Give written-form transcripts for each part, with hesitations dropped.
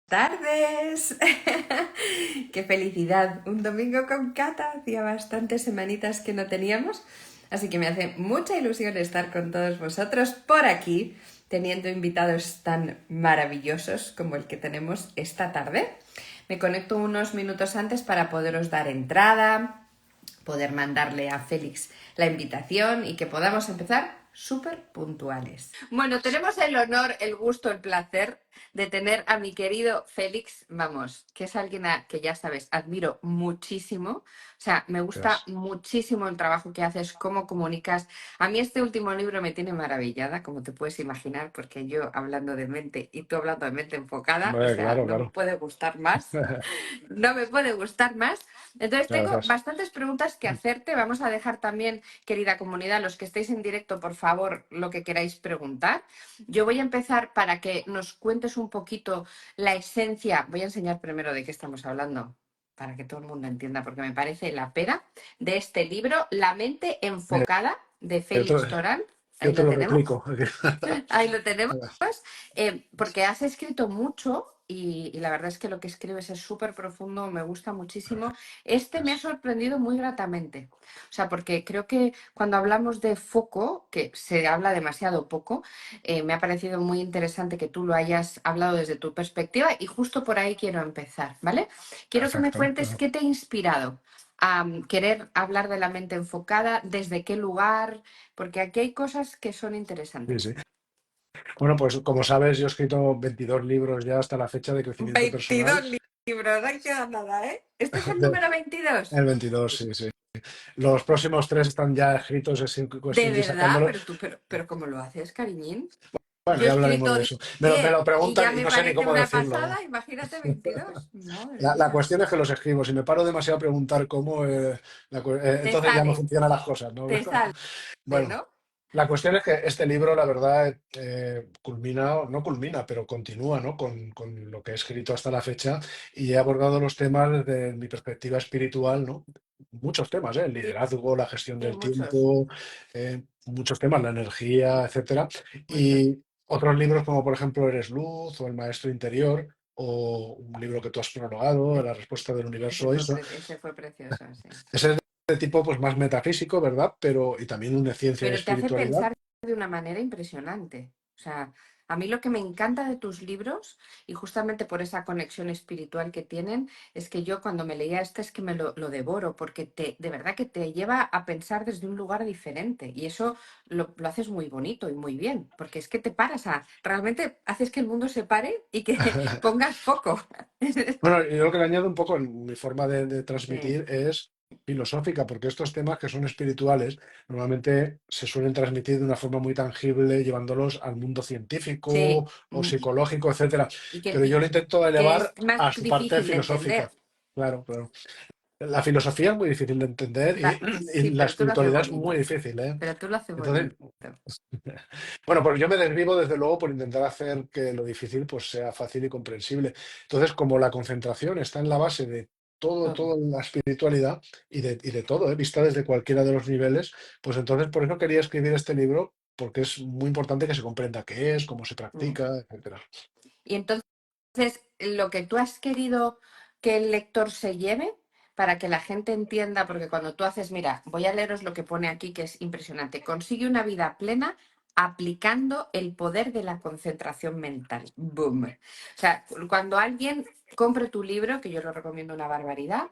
Tardes. Qué felicidad. Un domingo con Cata. Hacía bastantes semanitas que no teníamos. Así que me hace mucha ilusión estar con todos vosotros por aquí, teniendo invitados tan maravillosos como el que tenemos esta tarde. Me conecto unos minutos antes para poderos dar entrada, poder mandarle a Félix la invitación y que podamos empezar súper puntuales. Bueno, tenemos el honor, el gusto, el placer de tener a mi querido Félix, vamos, que es alguien que ya sabes, admiro muchísimo. O sea, me gusta Gracias. muchísimo el trabajo que haces, cómo comunicas. A mí este último libro me tiene maravillada, como te puedes imaginar, porque yo hablando de mente y tú hablando de mente enfocada, o Hombre, sea, claro, no me claro. puede gustar más. No me puede gustar más. Entonces tengo Gracias. bastantes preguntas que hacerte. Vamos a dejar también, querida comunidad, los que estéis en directo, por favor, lo que queráis preguntar. Yo voy a empezar para que nos cuentes un poquito la esencia. Voy a enseñar primero de qué estamos hablando, para que todo el mundo entienda, porque me parece la pera de este libro, La mente Mira, enfocada, de yo te, Félix Torán. Ahí yo te lo lo tenemos. replico. Ahí lo tenemos. Porque has escrito mucho y la verdad es que lo que escribes es súper profundo, me gusta muchísimo. Este me ha sorprendido muy gratamente. O sea, porque creo que cuando hablamos de foco, que se habla demasiado poco, me ha parecido muy interesante que tú lo hayas hablado desde tu perspectiva y justo por ahí quiero empezar, ¿vale? Quiero que me Perfecto. cuentes qué te ha inspirado a querer hablar de la mente enfocada, desde qué lugar, porque aquí hay cosas que son Sí, interesantes. sí. Bueno, pues como sabes, yo he escrito 22 libros ya hasta la fecha de crecimiento 22 personal. libros, no queda nada, ¿eh? ¿Este es el número 22? El 22, sí, sí. Los próximos tres están ya escritos, es De cuestión de ir verdad, sacándolos. pero ¿cómo lo haces, cariñín? Bueno, Yo he ya hablaremos escrito de eso. Me 10 lo y preguntan ya y me no sé ni parece cómo una decirlo. pasada, imagínate 22. Madre La mía. cuestión es que los escribo. Si me paro demasiado a preguntar cómo, Te entonces ya no sale, funcionan las cosas, ¿no? te sale, Bueno, ¿no? la cuestión es que este libro, la verdad, culmina, o no culmina, pero continúa, ¿no? Con lo que he escrito hasta la fecha y he abordado los temas desde mi perspectiva espiritual, ¿no? Muchos temas, ¿eh? El Sí, liderazgo, la gestión sí, del muchos, tiempo, muchos temas, la energía, etcétera. muchos. Y otros libros como, por ejemplo, Eres Luz o El Maestro Interior o un libro que tú has prologado, La Respuesta del Universo, eso. Ese fue precioso, sí. Ese es de tipo pues más metafísico, ¿verdad? Pero y también una ciencia de Pero te hace espiritualidad. pensar de una manera impresionante. O sea, a mí lo que me encanta de tus libros, y justamente por esa conexión espiritual que tienen, es que yo cuando me leía este es que me lo devoro, porque de verdad que te lleva a pensar desde un lugar diferente. Y eso lo haces muy bonito y muy bien, porque es que te paras realmente haces que el mundo se pare y que pongas foco. Bueno, yo lo que le añado un poco en mi forma de Sí, transmitir es filosófica, porque estos temas que son espirituales normalmente se suelen transmitir de una forma muy tangible, llevándolos al mundo científico sí. o psicológico, etcétera. Y Pero yo lo intento que es elevar más a su parte difícil de filosófica. entender. Claro, claro. La filosofía es muy difícil de entender y Sí, la pero tú lo haces espiritualidad es muy bonito. difícil, ¿eh? Pero tú lo haces Entonces, bonito. bueno, pues yo me desvivo desde luego por intentar hacer que lo difícil pues sea fácil y comprensible. Entonces, como la concentración está en la base de todo, Todo. toda la espiritualidad y de todo, vista desde cualquiera de los niveles, pues entonces por eso quería escribir este libro, porque es muy importante que se comprenda qué es, cómo se Mm. practica, etcétera. Y entonces, lo que tú has querido que el lector se lleve para que la gente entienda, porque cuando tú haces, mira, voy a leeros lo que pone aquí, que es impresionante. Consigue una vida plena aplicando el poder de la concentración mental. Boom. O sea, cuando alguien compre tu libro, que yo lo recomiendo una barbaridad,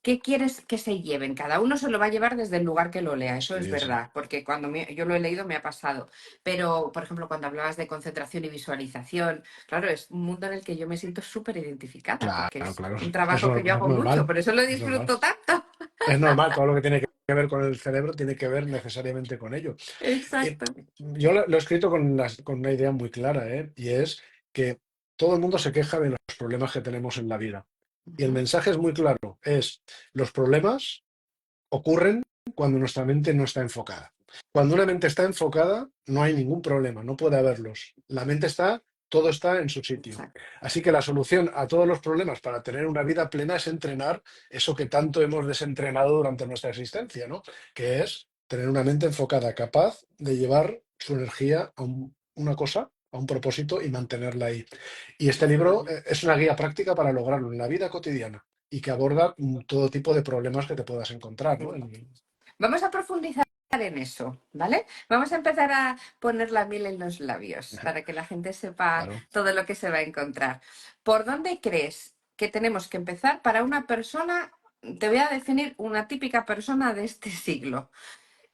¿qué quieres que se lleven? Cada uno se lo va a llevar desde el lugar que lo lea, eso es Sí, sí. verdad, porque cuando yo lo he leído me ha pasado. Pero, por ejemplo, cuando hablabas de concentración y visualización, claro, es un mundo en el que yo me siento súper identificada, porque Claro, es claro. un Es, trabajo que yo es hago mucho, normal, por eso lo es normal. disfruto tanto. Es normal, todo lo que tiene que ver con el cerebro tiene que ver necesariamente con ello. Y Exacto. yo lo he escrito con una idea muy clara, ¿eh? Y es que todo el mundo se queja de los problemas que tenemos en la vida. Y el Ujú. mensaje es muy claro, es los problemas ocurren cuando nuestra mente no está enfocada. Cuando una mente está enfocada, no hay ningún problema, no puede haberlos. La mente está, todo está en su sitio. Exacto. Así que la solución a todos los problemas para tener una vida plena es entrenar eso que tanto hemos desentrenado durante nuestra existencia, ¿no? Que es tener una mente enfocada, capaz de llevar su energía a una cosa a un propósito y mantenerla ahí. Y este libro Vale. es una guía práctica para lograrlo en la vida cotidiana y que aborda todo tipo de problemas que te puedas encontrar, ¿no? Vamos a profundizar en eso, ¿vale? Vamos a empezar a poner la miel en los labios para que la gente sepa Claro, todo lo que se va a encontrar. ¿Por dónde crees que tenemos que empezar para una persona? Te voy a definir una típica persona de este siglo.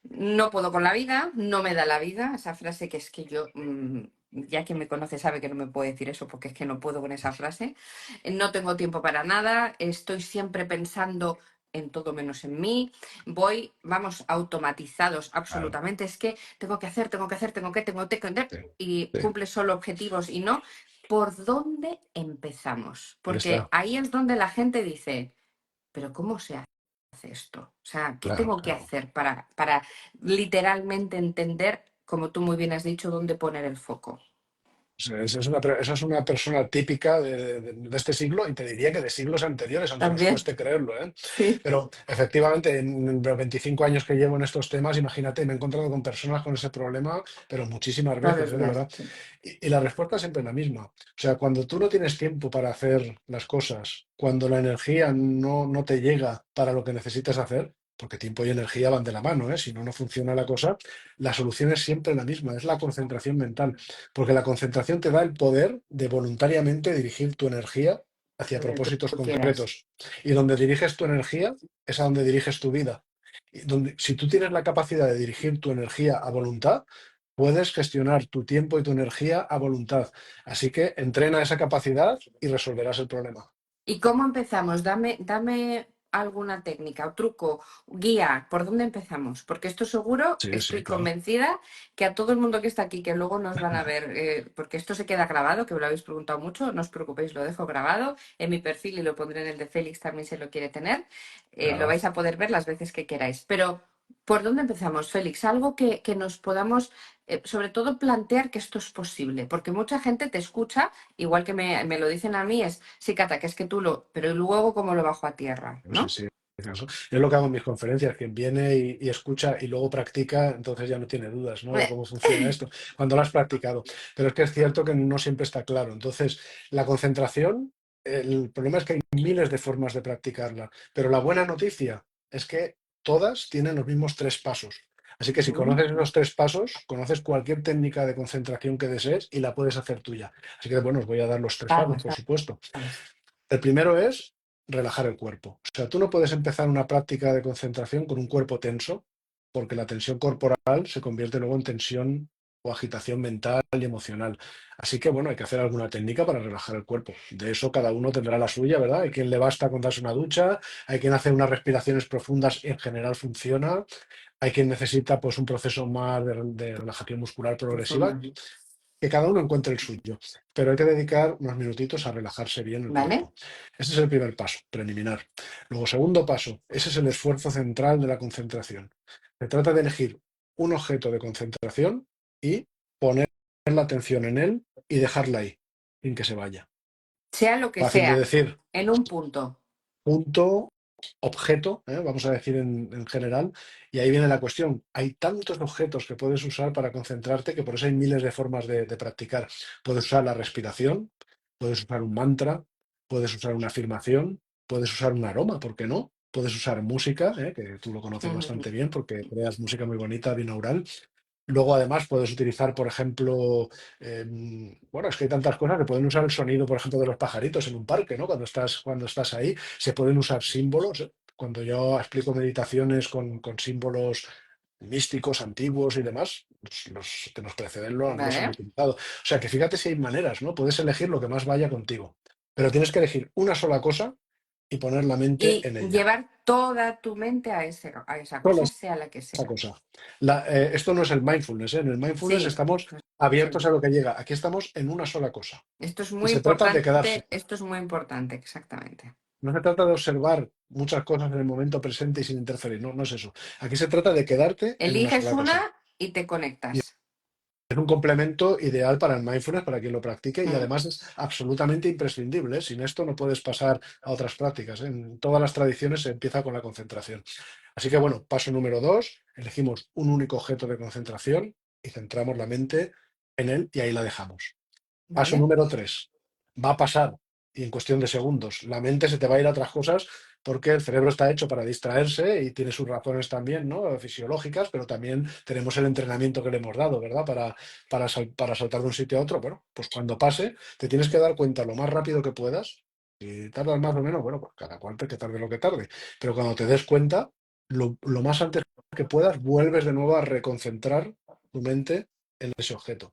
No puedo con la vida, no me da la vida. Esa frase que es que yo, ya quien me conoce sabe que no me puede decir eso porque es que no puedo con esa frase. No tengo tiempo para nada, estoy siempre pensando en todo menos en mí. Vamos, automatizados claro. absolutamente. Es que tengo que hacer, tengo que hacer, Sí, y sí, cumple solo objetivos y no. ¿Por dónde empezamos? ahí Porque está. ahí es donde la gente dice, pero ¿cómo se hace esto? O sea, ¿qué Claro, tengo que claro. hacer para literalmente entender, como tú muy bien has dicho, dónde poner el foco? Esa es una persona típica de este siglo y te diría que de siglos anteriores, aunque nos También, cueste creerlo, ¿eh? sí, Pero efectivamente, en los 25 años que llevo en estos temas, imagínate, me he encontrado con personas con ese problema, pero muchísimas todos veces, los ¿eh? De días. verdad. Sí. Y la respuesta es siempre la misma. O sea, cuando tú no tienes tiempo para hacer las cosas, cuando la energía no te llega para lo que necesitas hacer, porque tiempo y energía van de la mano, ¿eh? Si no, no funciona la cosa, la solución es siempre la misma, es la concentración mental, porque la concentración te da el poder de voluntariamente dirigir tu energía hacia Donde propósitos tú quieras. concretos. Y donde diriges tu energía es a donde diriges tu vida. Y donde, si tú tienes la capacidad de dirigir tu energía a voluntad, puedes gestionar tu tiempo y tu energía a voluntad. Así que entrena esa capacidad y resolverás el problema. ¿Y cómo empezamos? Dame alguna técnica o truco, guía, ¿por dónde empezamos? Porque esto seguro, Sí, sí, estoy claro. convencida que a todo el mundo que está aquí, que luego nos van a ver, porque esto se queda grabado, que me lo habéis preguntado mucho, no os preocupéis, lo dejo grabado en mi perfil y lo pondré en el de Félix, también se lo quiere tener. Lo Claro. vais a poder ver las veces que queráis. Pero, ¿por dónde empezamos, Félix? Algo que nos podamos, sobre todo, plantear que esto es posible, porque mucha gente te escucha. Igual que me lo dicen a mí, es, sí, Cata, que es que tú lo, pero luego cómo lo bajo a tierra, Sí, ¿no? sí. Eso. Yo lo que hago en mis conferencias, quien viene y escucha y luego practica, entonces ya no tiene dudas, ¿no? De cómo funciona esto, cuando lo has practicado. Pero es que es cierto que no siempre está claro. Entonces, la concentración, el problema es que hay miles de formas de practicarla, pero la buena noticia es que todas tienen los mismos tres pasos. Así que si Ujú. conoces esos tres pasos, conoces cualquier técnica de concentración que desees y la puedes hacer tuya. Así que, bueno, os voy a dar los tres pasos, Vamos, por supuesto. vamos. El primero es relajar el cuerpo. O sea, tú no puedes empezar una práctica de concentración con un cuerpo tenso, porque la tensión corporal se convierte luego en tensión o agitación mental y emocional. Así que, bueno, hay que hacer alguna técnica para relajar el cuerpo. De eso cada uno tendrá la suya, ¿verdad? Hay quien le basta con darse una ducha, hay quien hace unas respiraciones profundas y en general funciona, hay quien necesita pues un proceso más de relajación muscular progresiva, Profunda. que cada uno encuentre el suyo, pero hay que dedicar unos minutitos a relajarse bien el ¿Vale? cuerpo. Ese es el primer paso, preliminar. Luego, segundo paso, ese es el esfuerzo central de la concentración. Se trata de elegir un objeto de concentración y poner la atención en él y dejarla ahí, sin que se vaya. Sea lo que Fácil de sea, decir, en un punto. punto, objeto, vamos a decir en general, y ahí viene la cuestión. Hay tantos objetos que puedes usar para concentrarte que por eso hay miles de formas de practicar. Puedes usar la respiración, puedes usar un mantra, puedes usar una afirmación, puedes usar un aroma, ¿por qué no? Puedes usar música, que tú lo conoces Ujú. bastante bien porque creas música muy bonita, binaural. Luego, además, puedes utilizar, por ejemplo, bueno, es que hay tantas cosas que pueden usar el sonido, por ejemplo, de los pajaritos en un parque, ¿no? Cuando estás ahí, se pueden usar símbolos. Cuando yo explico meditaciones con símbolos místicos, antiguos y demás, los que nos preceden los han ¿Vale? utilizado. O sea, que fíjate si hay maneras, ¿no? Puedes elegir lo que más vaya contigo, pero tienes que elegir una sola cosa y poner la mente Y en ella. llevar toda tu mente a esa Solo cosa, sea la que esa sea. cosa. Esto no es el mindfulness, ¿eh? En el mindfulness Sí, estamos abiertos a lo que llega. Aquí estamos en una sola cosa. esto es Y muy se trata de quedarse. importante, esto es muy importante, exactamente. No se trata de observar muchas cosas en el momento presente y sin interferir. No, no es eso. Aquí se trata de quedarte en una Eliges sola cosa. una y te Y conectas. es un complemento ideal para el mindfulness, para quien lo practique, y Mm. además es absolutamente imprescindible, ¿eh? Sin esto no puedes pasar a otras prácticas, ¿eh? En todas las tradiciones se empieza con la concentración. Así que bueno, paso número dos, elegimos un único objeto de concentración y centramos la mente en él y ahí la dejamos. Paso ¿Vale? número 3. Va a pasar y en cuestión de segundos. La mente se te va a ir a otras cosas porque el cerebro está hecho para distraerse y tiene sus razones también, ¿no? Fisiológicas, pero también tenemos el entrenamiento que le hemos dado, ¿verdad? Para saltar de un sitio a otro. Bueno, pues cuando pase, te tienes que dar cuenta lo más rápido que puedas. Si tardas más o menos, bueno, pues cada cual que tarde lo que tarde. Pero cuando te des cuenta, lo más antes que puedas, vuelves de nuevo a reconcentrar tu mente en ese objeto.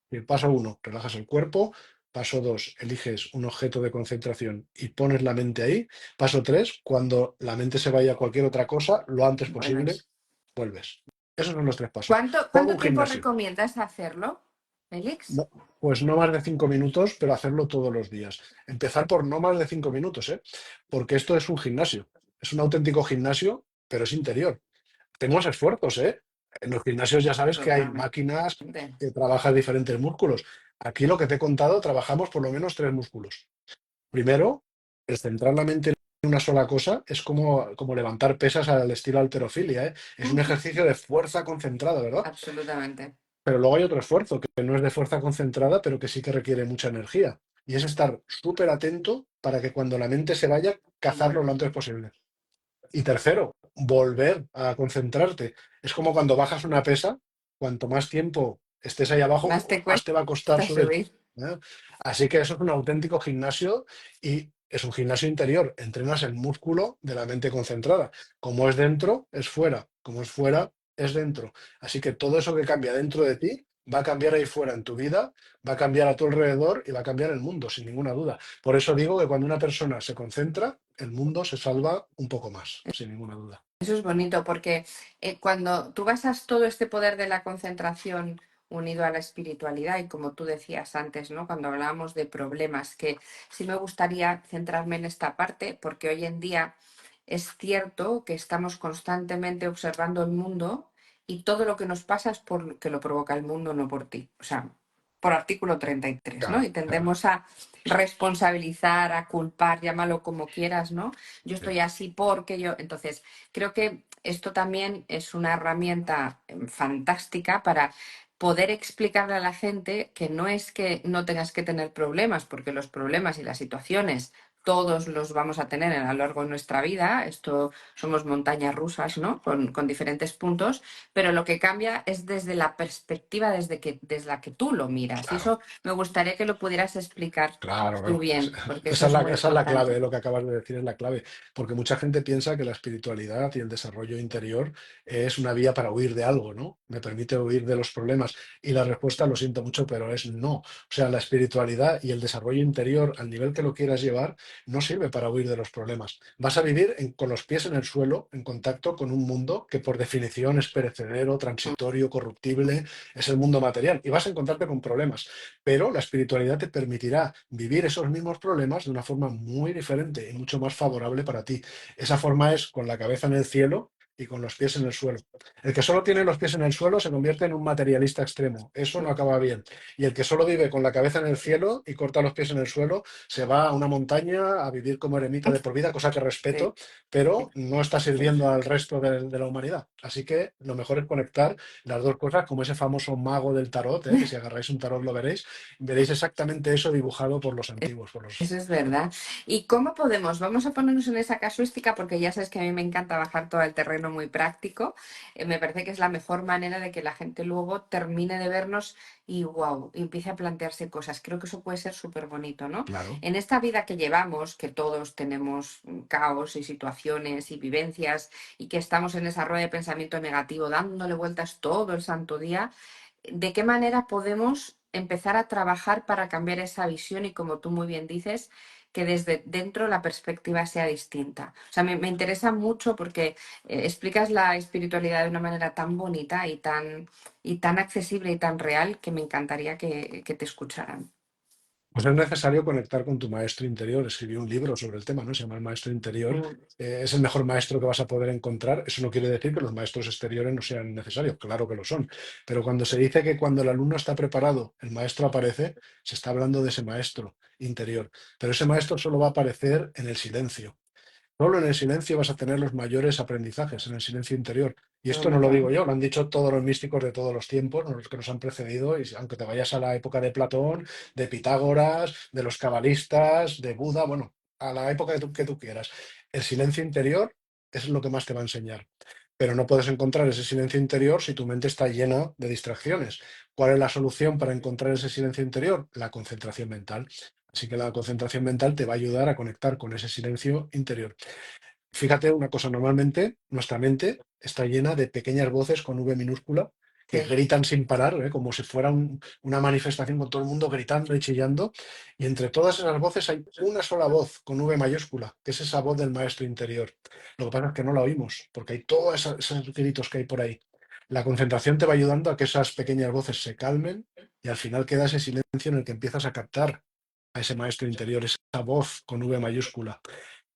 Y paso uno, relajas el cuerpo. Paso dos, eliges un objeto de concentración y pones la mente ahí. Paso tres, cuando la mente se vaya a cualquier otra cosa, lo antes posible, Vuelves. vuelves. Esos son los tres pasos. Como ¿Cuánto un tiempo gimnasio. recomiendas hacerlo, Félix? No, pues no más de 5 minutos, pero hacerlo todos los días. Empezar por no más de 5 minutos, ¿eh? Porque esto es un gimnasio. Es un auténtico gimnasio, pero es interior. Tenemos esfuerzos, ¿eh? En los gimnasios ya sabes que hay Totalmente. máquinas que trabajan diferentes músculos. Aquí lo que te he contado, trabajamos por lo menos tres músculos. Primero, el centrar la mente en una sola cosa es como levantar pesas al estilo halterofilia, ¿eh? Es un ejercicio de fuerza concentrada, ¿verdad? Absolutamente. Pero luego hay otro esfuerzo que no es de fuerza concentrada, pero que sí que requiere mucha energía. Y es estar súper atento para que cuando la mente se vaya, cazarlo lo Vuelve. antes posible. Y tercero, volver a concentrarte. Es como cuando bajas una pesa, cuanto más tiempo estés ahí abajo, Más te más te va a costar cuesta subir. subir. ¿Eh? Así que eso es un auténtico gimnasio y es un gimnasio interior. Entrenas el músculo de la mente concentrada. Como es dentro, es fuera. Como es fuera, es dentro. Así que todo eso que cambia dentro de ti va a cambiar ahí fuera en tu vida, va a cambiar a tu alrededor y va a cambiar el mundo, sin ninguna duda. Por eso digo que cuando una persona se concentra, el mundo se salva un poco más, sin ninguna duda. Eso es bonito porque cuando tú basas todo este poder de la concentración unido a la espiritualidad y como tú decías antes, ¿no? Cuando hablábamos de problemas, que sí me gustaría centrarme en esta parte porque hoy en día es cierto que estamos constantemente observando el mundo y todo lo que nos pasa es porque lo provoca el mundo, no por ti. O sea, por artículo 33, ¿no? Claro, Y claro. tendemos a responsabilizar, a culpar, llámalo como quieras, ¿no? Yo Sí, estoy así porque yo. Entonces, creo que esto también es una herramienta fantástica para poder explicarle a la gente que no es que no tengas que tener problemas, porque los problemas y las situaciones todos los vamos a tener a lo largo de nuestra vida. Esto somos montañas rusas, ¿no? Con diferentes puntos, pero lo que cambia es desde la perspectiva desde la que tú lo miras. Y claro. eso me gustaría que lo pudieras explicar Claro, tú claro. bien, porque eso Esa es es la, muy esa es la clave, importante. lo que acabas de decir es la clave, porque mucha gente piensa que la espiritualidad y el desarrollo interior es una vía para huir de algo, ¿no? Me permite huir de los problemas. Y la respuesta, lo siento mucho, pero es no. O sea, la espiritualidad y el desarrollo interior, al nivel que lo quieras llevar, no sirve para huir de los problemas. Vas a vivir con los pies en el suelo, en contacto con un mundo que por definición es perecedero, transitorio, corruptible, es el mundo material, y vas a encontrarte con problemas. Pero la espiritualidad te permitirá vivir esos mismos problemas de una forma muy diferente y mucho más favorable para ti. Esa forma es con la cabeza en el cielo y con los pies en el suelo. El que solo tiene los pies en el suelo se convierte en un materialista extremo. Eso no acaba bien. Y el que solo vive con la cabeza en el cielo y corta los pies en el suelo se va a una montaña a vivir como eremita de por vida, cosa que Sí, respeto, pero no está sirviendo al resto de la humanidad. Así que lo mejor es conectar las dos cosas, como ese famoso mago del tarot, que si agarráis un tarot lo veréis exactamente eso dibujado por los antiguos, por los... eso es verdad. ¿Y cómo podemos? Vamos a ponernos en esa casuística porque ya sabes que a mí me encanta bajar todo el terreno muy práctico. Me parece que es la mejor manera de que la gente luego termine de vernos y wow, y empiece a plantearse cosas. Creo que eso puede ser súper bonito, ¿no? Claro. En esta vida que llevamos, que todos tenemos caos y situaciones y vivencias y que estamos en esa rueda de pensamiento negativo dándole vueltas todo el santo día, ¿de qué manera podemos empezar a trabajar para cambiar esa visión y, como tú muy bien dices, que desde dentro la perspectiva sea distinta? O sea, me interesa mucho porque explicas la espiritualidad de una manera tan bonita y tan accesible y tan real que me encantaría que te escucharan. Pues es necesario conectar con tu maestro interior. Escribí un libro sobre el tema, ¿no? Se llama El Maestro Interior. Mm. Es el mejor maestro que vas a poder encontrar. Eso no quiere decir que los maestros exteriores no sean necesarios, claro que lo son. Pero cuando se dice que cuando el alumno está preparado, el maestro aparece, se está hablando de ese maestro interior. Pero ese maestro solo va a aparecer en el silencio. Solo en el silencio vas a tener los mayores aprendizajes, en el silencio interior. Y Qué esto no lo bonito. digo yo, lo han dicho todos los místicos de todos los tiempos, los que nos han precedido, y aunque te vayas a la época de Platón, de Pitágoras, de los cabalistas, de Buda, bueno, a la época que tú quieras. El silencio interior es lo que más te va a enseñar. Pero no puedes encontrar ese silencio interior si tu mente está llena de distracciones. ¿Cuál es la solución para encontrar ese silencio interior? La concentración mental. Así que la concentración mental te va a ayudar a conectar con ese silencio interior. Fíjate una cosa, normalmente nuestra mente está llena de pequeñas voces con V minúscula que Sí. gritan sin parar, como si fuera una manifestación con todo el mundo gritando y chillando. Y entre todas esas voces hay una sola voz con V mayúscula, que es esa voz del maestro interior. Lo que pasa es que no la oímos, porque hay todos esos gritos que hay por ahí. La concentración te va ayudando a que esas pequeñas voces se calmen y al final queda ese silencio en el que empiezas a captar a ese maestro interior, esa voz con V mayúscula.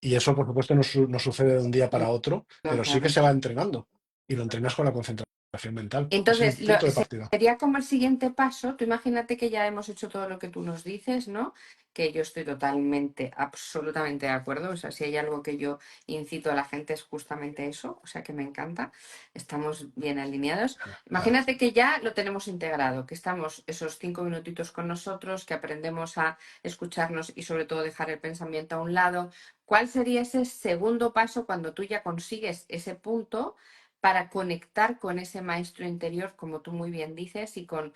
Y eso, por supuesto, no sucede de un día para otro, No, pero sí que claro. se va entrenando. Y lo entrenas con la concentración mental. Ese es el Entonces, punto de partida. sería como el siguiente paso. Tú imagínate que ya hemos hecho todo lo que tú nos dices, ¿no? Que yo estoy totalmente, absolutamente de acuerdo. O sea, si hay algo que yo incito a la gente es justamente eso. O sea, que me encanta. Estamos bien alineados. Imagínate que ya lo tenemos integrado, que estamos esos 5 minutitos con nosotros, que aprendemos a escucharnos y sobre todo dejar el pensamiento a un lado. ¿Cuál sería ese segundo paso cuando tú ya consigues ese punto para conectar con ese maestro interior, como tú muy bien dices, y con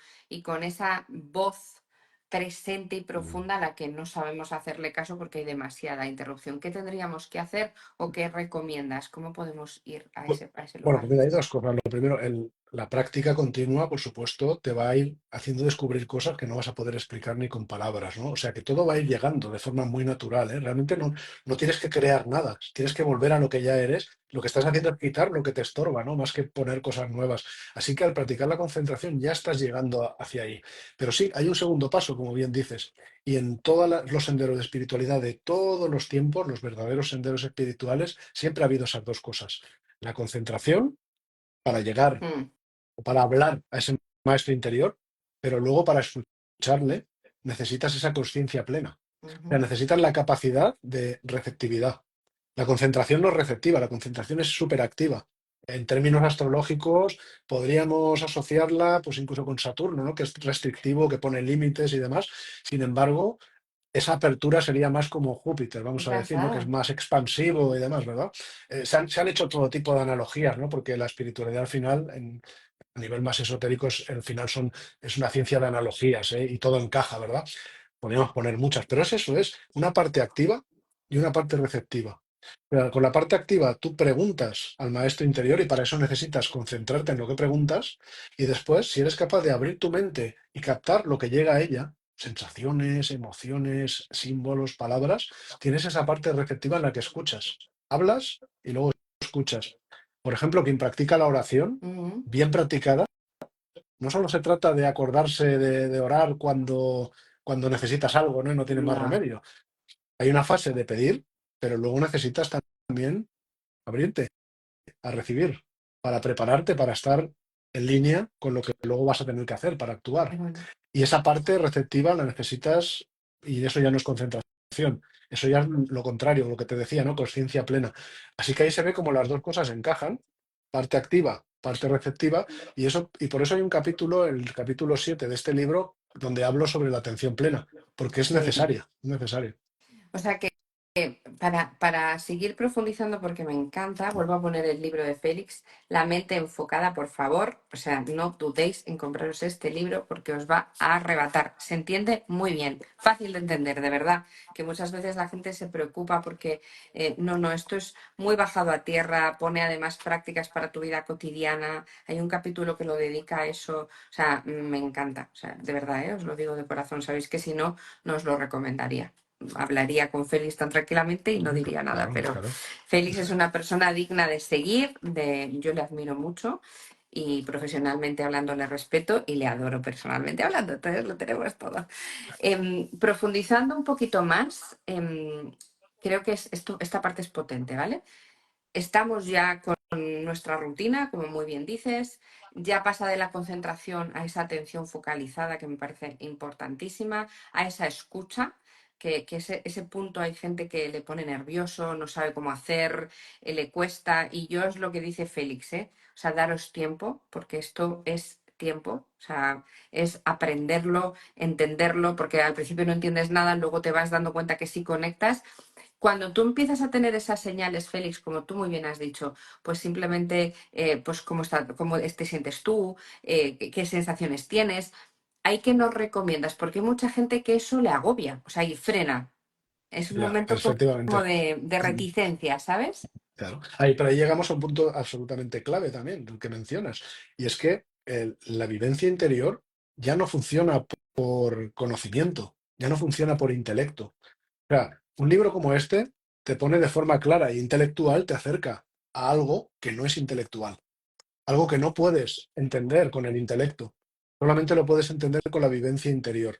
esa voz presente y profunda a la que no sabemos hacerle caso porque hay demasiada interrupción? ¿Qué tendríamos que hacer o qué recomiendas? ¿Cómo podemos ir a ese Bueno, pues lugar? mira, hay dos cosas. Lo primero, la práctica continua, por supuesto, te va a ir haciendo descubrir cosas que no vas a poder explicar ni con palabras, ¿no? O sea, que todo va a ir llegando de forma muy natural, ¿eh? Realmente no tienes que crear nada, tienes que volver a lo que ya eres. Lo que estás haciendo es quitar lo que te estorba, ¿no? Más que poner cosas nuevas. Así que al practicar la concentración ya estás llegando hacia ahí. Pero sí, hay un segundo paso, como bien dices. Y en todos los senderos de espiritualidad de todos los tiempos, los verdaderos senderos espirituales, siempre ha habido esas dos cosas: la concentración para llegar Mm, o para hablar a ese maestro interior, pero luego para escucharle necesitas esa conciencia plena. O sea, ujú. necesitas la capacidad de receptividad. La concentración no es receptiva, la concentración es súper activa. En términos astrológicos, podríamos asociarla, pues incluso con Saturno, ¿no? Que es restrictivo, que pone límites y demás. Sin embargo, esa apertura sería más como Júpiter, Es vamos a decir, ¿no? Que es verdad. más expansivo y demás, ¿verdad? Se han hecho todo tipo de analogías, ¿no? Porque la espiritualidad al final, a nivel más esotérico, al final es una ciencia de analogías, ¿eh? Y todo encaja, ¿verdad? Podríamos poner muchas, pero es eso, es una parte activa y una parte receptiva. Pero con la parte activa tú preguntas al maestro interior y para eso necesitas concentrarte en lo que preguntas y después, si eres capaz de abrir tu mente y captar lo que llega a ella, sensaciones, emociones, símbolos, palabras, tienes esa parte receptiva en la que escuchas. Hablas y luego escuchas. Por ejemplo, quien practica la oración, Ujú. bien practicada, no solo se trata de acordarse de orar cuando necesitas algo, ¿no? Y no tienes más No, remedio. Hay una fase de pedir, pero luego necesitas también abrirte a recibir, para prepararte para estar en línea con lo que luego vas a tener que hacer para qué actuar. bueno. Y esa parte receptiva la necesitas, y eso ya no es concentración, eso ya es lo contrario, lo que te decía, ¿no? Conciencia plena. Así que ahí se ve como las dos cosas encajan, parte activa, parte receptiva, y por eso hay un capítulo, el capítulo 7 de este libro, donde hablo sobre la atención plena, porque es Sí. necesaria, es necesario. O sea que para seguir profundizando, porque me encanta, vuelvo a poner el libro de Félix, La mente enfocada, por favor. O sea, no dudéis en compraros este libro porque os va a arrebatar. Se entiende muy bien, fácil de entender, de verdad. Que muchas veces la gente se preocupa porque no, esto es muy bajado a tierra, pone además prácticas para tu vida cotidiana. Hay un capítulo que lo dedica a eso. O sea, me encanta. O sea, de verdad, os lo digo de corazón. Sabéis que si no, no os lo recomendaría. Hablaría con Félix tan tranquilamente y no diría nada, Claro, pero claro. Félix es una persona digna de seguir, yo le admiro mucho y profesionalmente hablando le respeto y le adoro personalmente hablando, entonces lo tenemos todo. Profundizando un poquito más, creo que esta parte es potente, ¿vale? Estamos ya con nuestra rutina, como muy bien dices, ya pasa de la concentración a esa atención focalizada que me parece importantísima, a esa escucha. que ese punto hay gente que le pone nervioso, no sabe cómo hacer, le cuesta, y yo es lo que dice Félix, ¿eh? O sea, daros tiempo, porque esto es tiempo, o sea, es aprenderlo, entenderlo, porque al principio no entiendes nada, luego te vas dando cuenta que sí conectas. Cuando tú empiezas a tener esas señales, Félix, como tú muy bien has dicho, pues simplemente, pues cómo te sientes tú, qué sensaciones tienes, hay que nos recomiendas, porque hay mucha gente que eso le agobia, o sea, y frena. Es un Ya, momento como efectivamente. de reticencia, ¿sabes? Claro. Pero ahí llegamos a un punto absolutamente clave también, el que mencionas, y es que la vivencia interior ya no funciona por conocimiento, ya no funciona por intelecto. O sea, un libro como este te pone de forma clara e intelectual, te acerca a algo que no es intelectual, algo que no puedes entender con el intelecto, solamente lo puedes entender con la vivencia interior.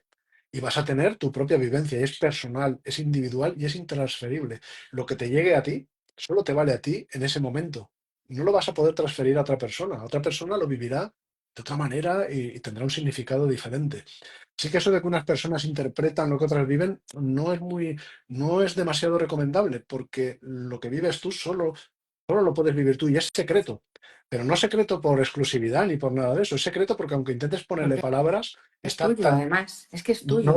Y vas a tener tu propia vivencia, y es personal, es individual y es intransferible. Lo que te llegue a ti, solo te vale a ti en ese momento. No lo vas a poder transferir a otra persona. Otra persona lo vivirá de otra manera y tendrá un significado diferente. Sí que eso de que unas personas interpretan lo que otras viven no es demasiado recomendable, porque lo que vives tú solo lo puedes vivir tú y es secreto. Pero no secreto por exclusividad ni por nada de eso. Es secreto porque aunque intentes ponerle Porque palabras, es está tuyo, tan... además, es que es No tuyo.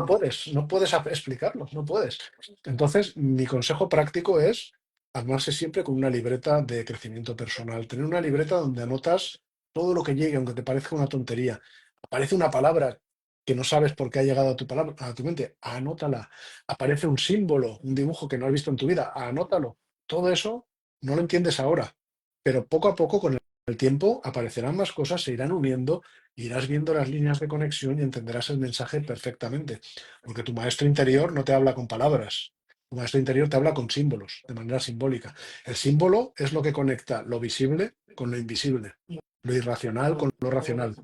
no puedes explicarlo, no puedes. Entonces, mi consejo práctico es armarse siempre con una libreta de crecimiento personal. Tener una libreta donde anotas todo lo que llegue, aunque te parezca una tontería. Aparece una palabra que no sabes por qué ha llegado a tu palabra, a tu mente, anótala. Aparece un símbolo, un dibujo que no has visto en tu vida, anótalo. Todo eso no lo entiendes ahora, pero poco a poco, con el tiempo, aparecerán más cosas, se irán uniendo, irás viendo las líneas de conexión y entenderás el mensaje perfectamente. Porque tu maestro interior no te habla con palabras, tu maestro interior te habla con símbolos, de manera simbólica. El símbolo es lo que conecta lo visible con lo invisible, lo irracional con lo racional.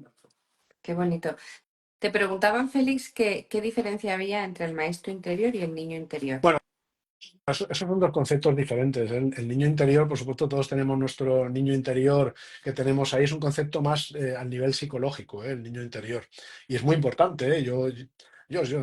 Qué bonito. Te preguntaban, Félix, qué diferencia había entre el maestro interior y el niño interior. Bueno, esos son dos conceptos diferentes. El niño interior, por supuesto, todos tenemos nuestro niño interior que tenemos ahí, es un concepto más a nivel psicológico, el niño interior. Y es muy importante. Yo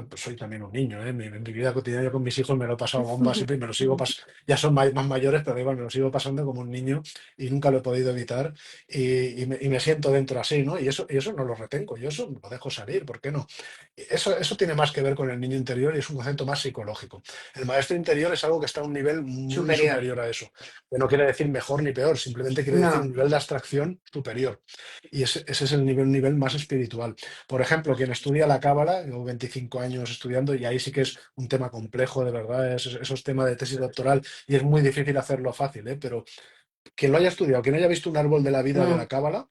pues, soy también un niño. En mi vida cotidiana yo con mis hijos me lo he pasado bomba siempre y me lo sigo pasando. Ya son más mayores, pero igual me lo sigo pasando como un niño y nunca lo he podido evitar. Y me siento dentro así, ¿no? Y eso no lo retengo, yo eso lo dejo salir, ¿por qué no? Eso tiene más que ver con el niño interior y es un concepto más psicológico. El maestro interior es algo que está a un nivel muy Superior. superior a eso. Que no quiere decir mejor ni peor, simplemente quiere decir un No. nivel de abstracción superior. Y ese es el nivel más espiritual. Por ejemplo, quien estudia la Cábala, llevo 25 años estudiando y ahí sí que es un tema complejo, de verdad, esos temas de tesis doctoral y es muy difícil hacerlo fácil, ¿eh? Pero quien lo haya estudiado, quien haya visto un árbol de la vida de Mm, la Cábala,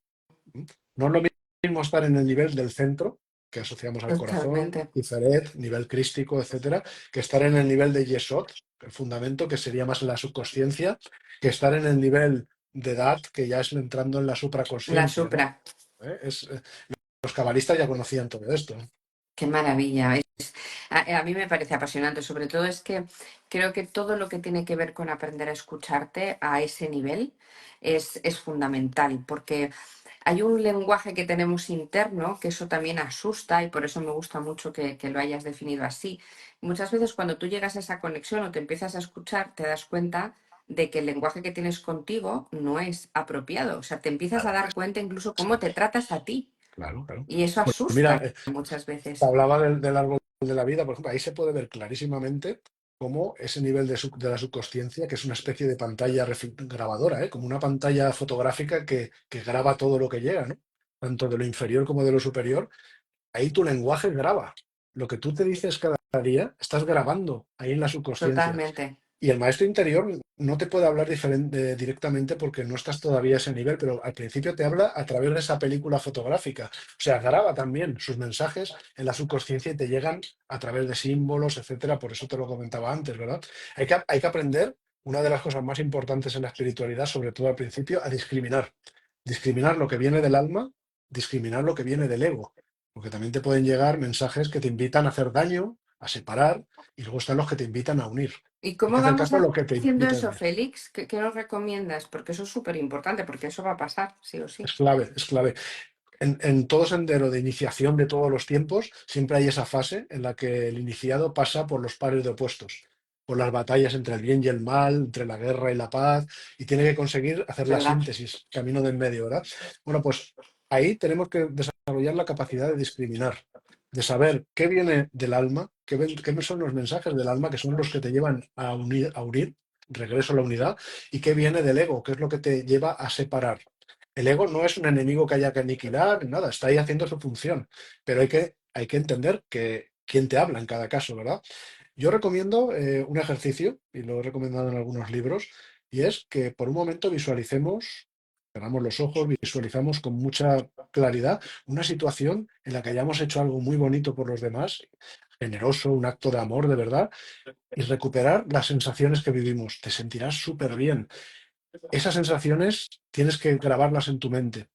no es lo mismo estar en el nivel del centro, que asociamos al corazón, totalmente. Tiferet, nivel crístico, etcétera, que estar en el nivel de Yesod, el fundamento, que sería más la subconsciencia, que estar en el nivel de Dat, que ya es entrando en la La supraconsciencia, ¿no? supra. Los cabalistas ya conocían todo esto. Qué maravilla. A mí me parece apasionante. Sobre todo es que creo que todo lo que tiene que ver con aprender a escucharte a ese nivel es fundamental, porque hay un lenguaje que tenemos interno que eso también asusta y por eso me gusta mucho que lo hayas definido así. Muchas veces cuando tú llegas a esa conexión o te empiezas a escuchar, te das cuenta de que el lenguaje que tienes contigo no es apropiado. O sea, te empiezas a Claro, dar cuenta incluso cómo te tratas a ti. claro, claro. Y eso Pues mira, asusta muchas veces. hablaba del árbol de la vida, por ejemplo, ahí se puede ver clarísimamente cómo ese nivel de la subconsciencia, que es una especie de pantalla grabadora, como una pantalla fotográfica que graba todo lo que llega, ¿no? Tanto de lo inferior como de lo superior, ahí tu lenguaje graba. Lo que tú te dices cada día, estás grabando ahí en la subconsciencia. Totalmente. Y el maestro interior no te puede hablar directamente porque no estás todavía a ese nivel, pero al principio te habla a través de esa película fotográfica. O sea, graba también sus mensajes en la subconsciencia y te llegan a través de símbolos, etcétera. Por eso te lo comentaba antes, ¿verdad? Hay que aprender, una de las cosas más importantes en la espiritualidad, sobre todo al principio, a discriminar. Discriminar lo que viene del alma, discriminar lo que viene del ego. Porque también te pueden llegar mensajes que te invitan a hacer daño, a separar, y luego están los que te invitan a unir. ¿Y Hay cómo que hacer vamos caso a lo que te haciendo invita a eso, unir. Félix? ¿Qué nos recomiendas? Porque eso es súper importante, porque eso va a pasar, sí o sí. Es clave, es clave. en todo sendero de iniciación de todos los tiempos, siempre hay esa fase en la que el iniciado pasa por los pares de opuestos, por las batallas entre el bien y el mal, entre la guerra y la paz, y tiene que conseguir hacer la ¿verdad? síntesis, camino del medio, ¿verdad? Bueno, pues ahí tenemos que desarrollar la capacidad de discriminar, de saber qué viene del alma, qué son los mensajes del alma, que son los que te llevan a unir, regreso a la unidad, y qué viene del ego, qué es lo que te lleva a separar. El ego no es un enemigo que haya que aniquilar, nada, está ahí haciendo su función, pero hay que entender que quién te habla en cada caso, ¿verdad? Yo recomiendo un ejercicio, y lo he recomendado en algunos libros, y es que por un momento visualicemos, cerramos los ojos, visualizamos con mucha claridad una situación en la que hayamos hecho algo muy bonito por los demás, generoso, un acto de amor de verdad, y recuperar las sensaciones que vivimos. Te sentirás súper bien. Esas sensaciones tienes que grabarlas en tu mente.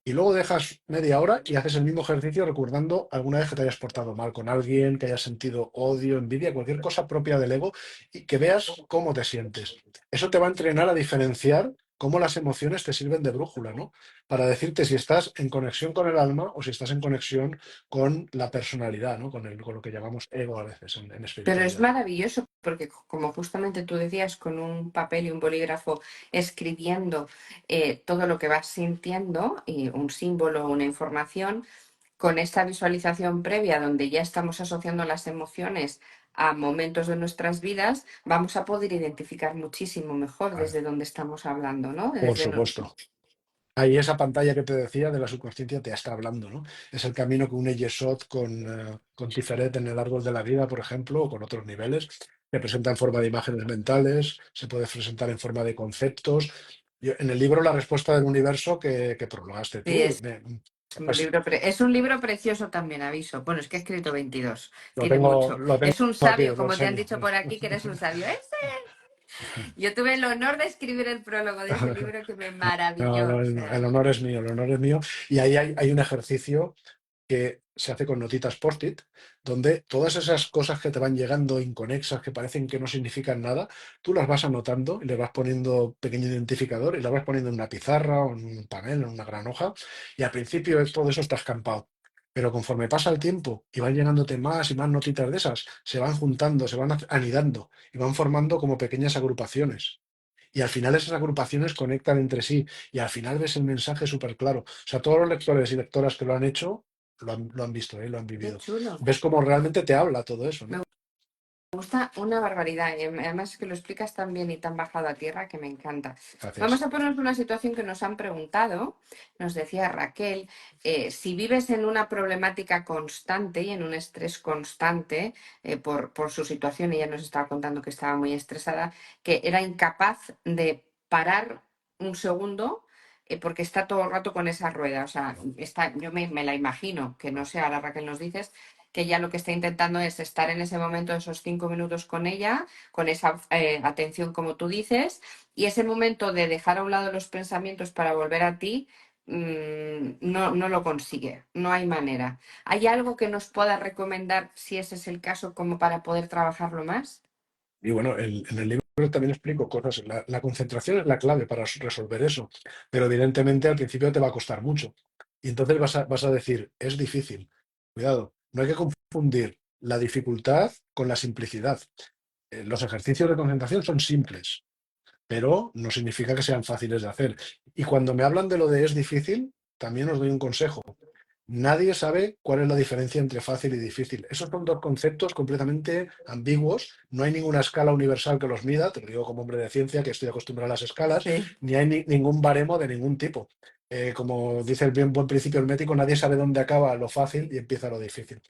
Y luego dejas media hora y haces el mismo ejercicio recordando alguna vez que te hayas portado mal con alguien, que hayas sentido odio, envidia, cualquier cosa propia del ego y que veas cómo te sientes. Eso te va a entrenar a diferenciar cómo las emociones te sirven de brújula, ¿no? Para decirte si estás en conexión con el alma o si estás en conexión con la personalidad, ¿no? Con lo que llamamos ego a veces en Pero es espiritualidad. maravilloso porque, como justamente tú decías, con un papel y un bolígrafo escribiendo todo lo que vas sintiendo, y un símbolo, una información, con esta visualización previa donde ya estamos asociando las emociones a momentos de nuestras vidas, vamos a poder identificar muchísimo mejor Vale. desde dónde estamos hablando, ¿no? Por Desde supuesto. Ahí esa pantalla que te decía de la subconsciencia te está hablando, ¿no? Es el camino que une Yesod con Tiferet en el árbol de la vida, por ejemplo, o con otros niveles. Se presenta en forma de imágenes mentales, se puede presentar en forma de conceptos. En el libro La respuesta del universo que prologaste sí, tú, pues es un libro precioso también, aviso. Bueno, es que he escrito 22, lo tiene tengo, mucho. lo tengo Es un aquí, sabio, os lo como te han enseño. dicho por aquí, que eres un sabio. Yo tuve el honor de escribir el prólogo de ese libro que me No, maravilló. no, O el sea, honor es mío, el honor es mío. Y ahí hay un ejercicio que se hace con notitas post-it, donde todas esas cosas que te van llegando inconexas, que parecen que no significan nada, tú las vas anotando y le vas poniendo pequeño identificador y las vas poniendo en una pizarra o en un panel, en una gran hoja, y al principio todo eso está escampado. Pero conforme pasa el tiempo y van llegándote más y más notitas de esas, se van juntando, se van anidando y van formando como pequeñas agrupaciones. Y al final esas agrupaciones conectan entre sí y al final ves el mensaje súper claro. O sea, todos los lectores y lectoras que lo han hecho lo han visto, lo han qué vivido. chulo. Ves cómo realmente te habla todo eso, Me ¿no? gusta una barbaridad. Y además es que lo explicas tan bien y tan bajado a tierra que me encanta. Vamos Gracias. a ponernos una situación que nos han preguntado. Nos decía Raquel, si vives en una problemática constante y en un estrés constante por su situación, ella nos estaba contando que estaba muy estresada, que era incapaz de parar un segundo. Porque está todo el rato con esa rueda, o sea, yo me la imagino, que no sé, ahora Raquel nos dices, que ella lo que está intentando es estar en ese momento, esos 5 minutos con ella, con esa atención como tú dices, y ese momento de dejar a un lado los pensamientos para volver a ti, no lo consigue, no hay manera. ¿Hay algo que nos pueda recomendar si ese es el caso como para poder trabajarlo más? Y bueno, en el libro también explico cosas. La concentración es la clave para resolver eso, pero evidentemente al principio te va a costar mucho. Y entonces vas a decir, es difícil. Cuidado, no hay que confundir la dificultad con la simplicidad. Los ejercicios de concentración son simples, pero no significa que sean fáciles de hacer. Y cuando me hablan de lo de es difícil, también os doy un consejo. Nadie sabe cuál es la diferencia entre fácil y difícil. Esos son dos conceptos completamente ambiguos. No hay ninguna escala universal que los mida, te lo digo como hombre de ciencia, que estoy acostumbrado a las escalas, Sí. ni hay ningún baremo de ningún tipo. Como dice el bien buen principio hermético, nadie sabe dónde acaba lo fácil y empieza lo difícil.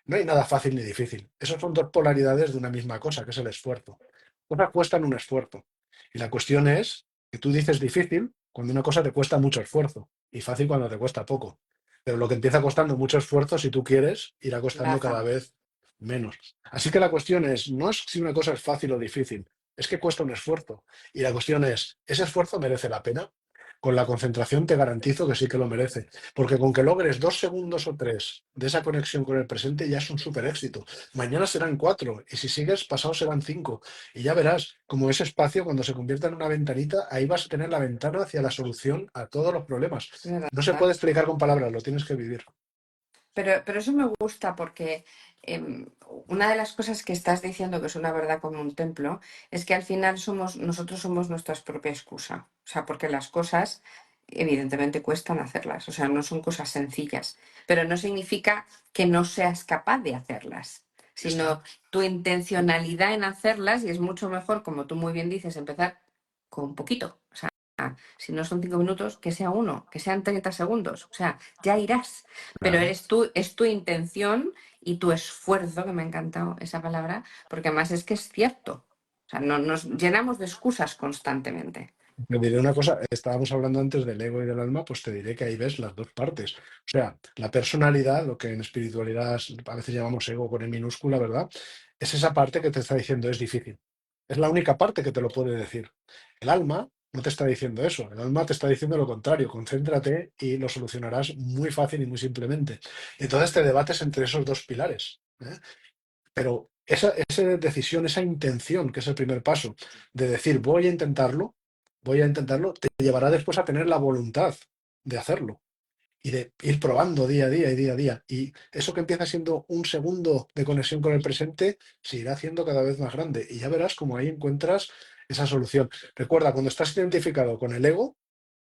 No hay nada fácil ni difícil. Esas son dos polaridades de una misma cosa, que es el esfuerzo. Cosas cuestan un esfuerzo. Y la cuestión es que tú dices difícil cuando una cosa te cuesta mucho esfuerzo y fácil cuando te cuesta poco. Pero lo que empieza costando mucho esfuerzo, si tú quieres, irá costando cada Baja. vez menos. Así que la cuestión es, no es si una cosa es fácil o difícil, es que cuesta un esfuerzo. Y la cuestión es, ¿ese esfuerzo merece la pena? Con la concentración te garantizo que sí que lo merece. Porque con que logres 2 segundos o 3 de esa conexión con el presente ya es un súper éxito. Mañana serán 4 y si sigues, pasado serán 5. Y ya verás como ese espacio, cuando se convierta en una ventanita, ahí vas a tener la ventana hacia la solución a todos los problemas. Es verdad. No se puede explicar con palabras, lo tienes que vivir. Pero eso me gusta porque em, una de las cosas que estás diciendo, que es una verdad como un templo, es que al final nosotros somos nuestra propia excusa. O sea, porque las cosas evidentemente cuestan hacerlas. O sea, no son cosas sencillas. Pero no significa que no seas capaz de hacerlas, Ya está. sino tu intencionalidad en hacerlas, y es mucho mejor, como tú muy bien dices, empezar con poquito. O sea, si no son 5 minutos, que sea uno, que sean 30 segundos. O sea, ya irás, pero Claro. eres tú, es tu intención y tu esfuerzo, que me ha encantado esa palabra, porque además es que es cierto. O sea, no, nos llenamos de excusas constantemente. Te diré una cosa, estábamos hablando antes del ego y del alma, pues te diré que ahí ves las dos partes. O sea, la personalidad, lo que en espiritualidad a veces llamamos ego con E minúscula, ¿verdad? Es esa parte que te está diciendo es difícil. Es la única parte que te lo puede decir. El alma no te está diciendo eso, el alma te está diciendo lo contrario, concéntrate y lo solucionarás muy fácil y muy simplemente. Y entonces te debates entre esos dos pilares, ¿eh? Pero esa decisión, esa intención, que es el primer paso, de decir voy a intentarlo, te llevará después a tener la voluntad de hacerlo y de ir probando día a día y día a día. Y eso que empieza siendo un segundo de conexión con el presente, se irá haciendo cada vez más grande. Y ya verás cómo ahí encuentras esa solución. Recuerda, cuando estás identificado con el ego,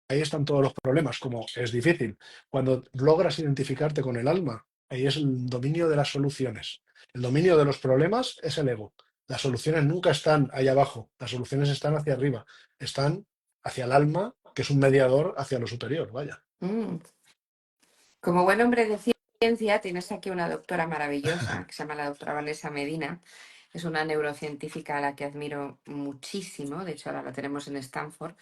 ahí están todos los problemas, como es difícil. Cuando logras identificarte con el alma, ahí es el dominio de las soluciones. El dominio de los problemas es el ego. Las soluciones nunca están ahí abajo, las soluciones están hacia arriba, están hacia el alma, que es un mediador hacia lo superior, vaya. Mm. Como buen hombre de ciencia, tienes aquí una doctora maravillosa que se llama la doctora Vanessa Medina. Es una neurocientífica a la que admiro muchísimo. De hecho, ahora la tenemos en Stanford.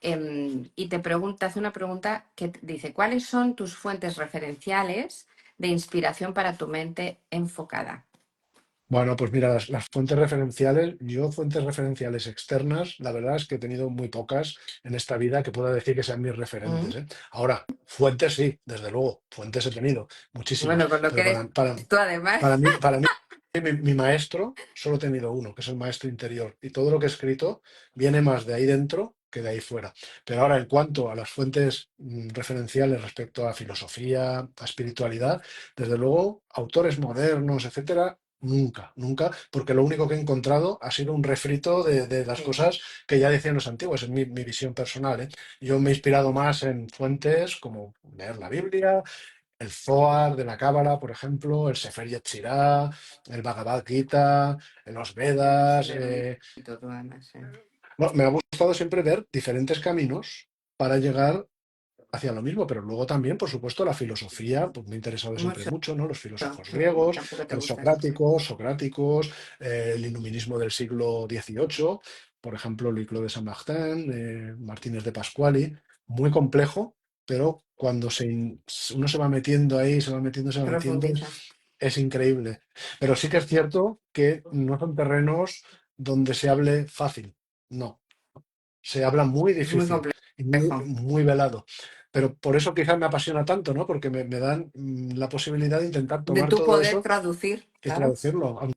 Y te pregunta, hace una pregunta que dice: ¿cuáles son tus fuentes referenciales de inspiración para tu mente enfocada? Bueno, pues mira, las fuentes referenciales, yo fuentes referenciales externas, la verdad es que he tenido muy pocas en esta vida que pueda decir que sean mis Mm. referentes, ¿eh? Ahora, fuentes sí, desde luego, fuentes he tenido muchísimas, Bueno, con lo que pero eres para, tú además. para mí, mi maestro, solo he tenido uno, que es el maestro interior, y todo lo que he escrito viene más de ahí dentro que de ahí fuera. Pero ahora, en cuanto a las fuentes referenciales respecto a filosofía, a espiritualidad, desde luego, autores modernos, etcétera, nunca, nunca, porque lo único que he encontrado ha sido un refrito de las Sí, cosas que ya decían los antiguos, es mi visión personal, ¿eh? Yo me he inspirado más en fuentes como leer la Biblia, el Zohar de la Cábala, por ejemplo, el Sefer Yetzirah, el Bhagavad Gita, los Vedas. súper bonito tú además. Bueno, me ha gustado siempre ver diferentes caminos para llegar hacia lo mismo, pero luego también, por supuesto, la filosofía, pues me ha interesado siempre Mucho. mucho, ¿no? Los filósofos griegos, Tampoco te el gusta eso. socráticos, el iluminismo del siglo XVIII, por ejemplo, Louis Claude de Saint-Martin, Martínez de Pasquali, muy complejo, pero cuando uno se va metiendo ahí, se va metiendo, Profundiza. es increíble. Pero sí que es cierto que no son terrenos donde se hable fácil, no, se habla muy Es muy difícil y muy, complejo. muy velado. Pero por eso quizás me apasiona tanto, ¿no? Porque me dan la posibilidad de intentar De tomar tu todo poder eso traducir, y claro. traducirlo,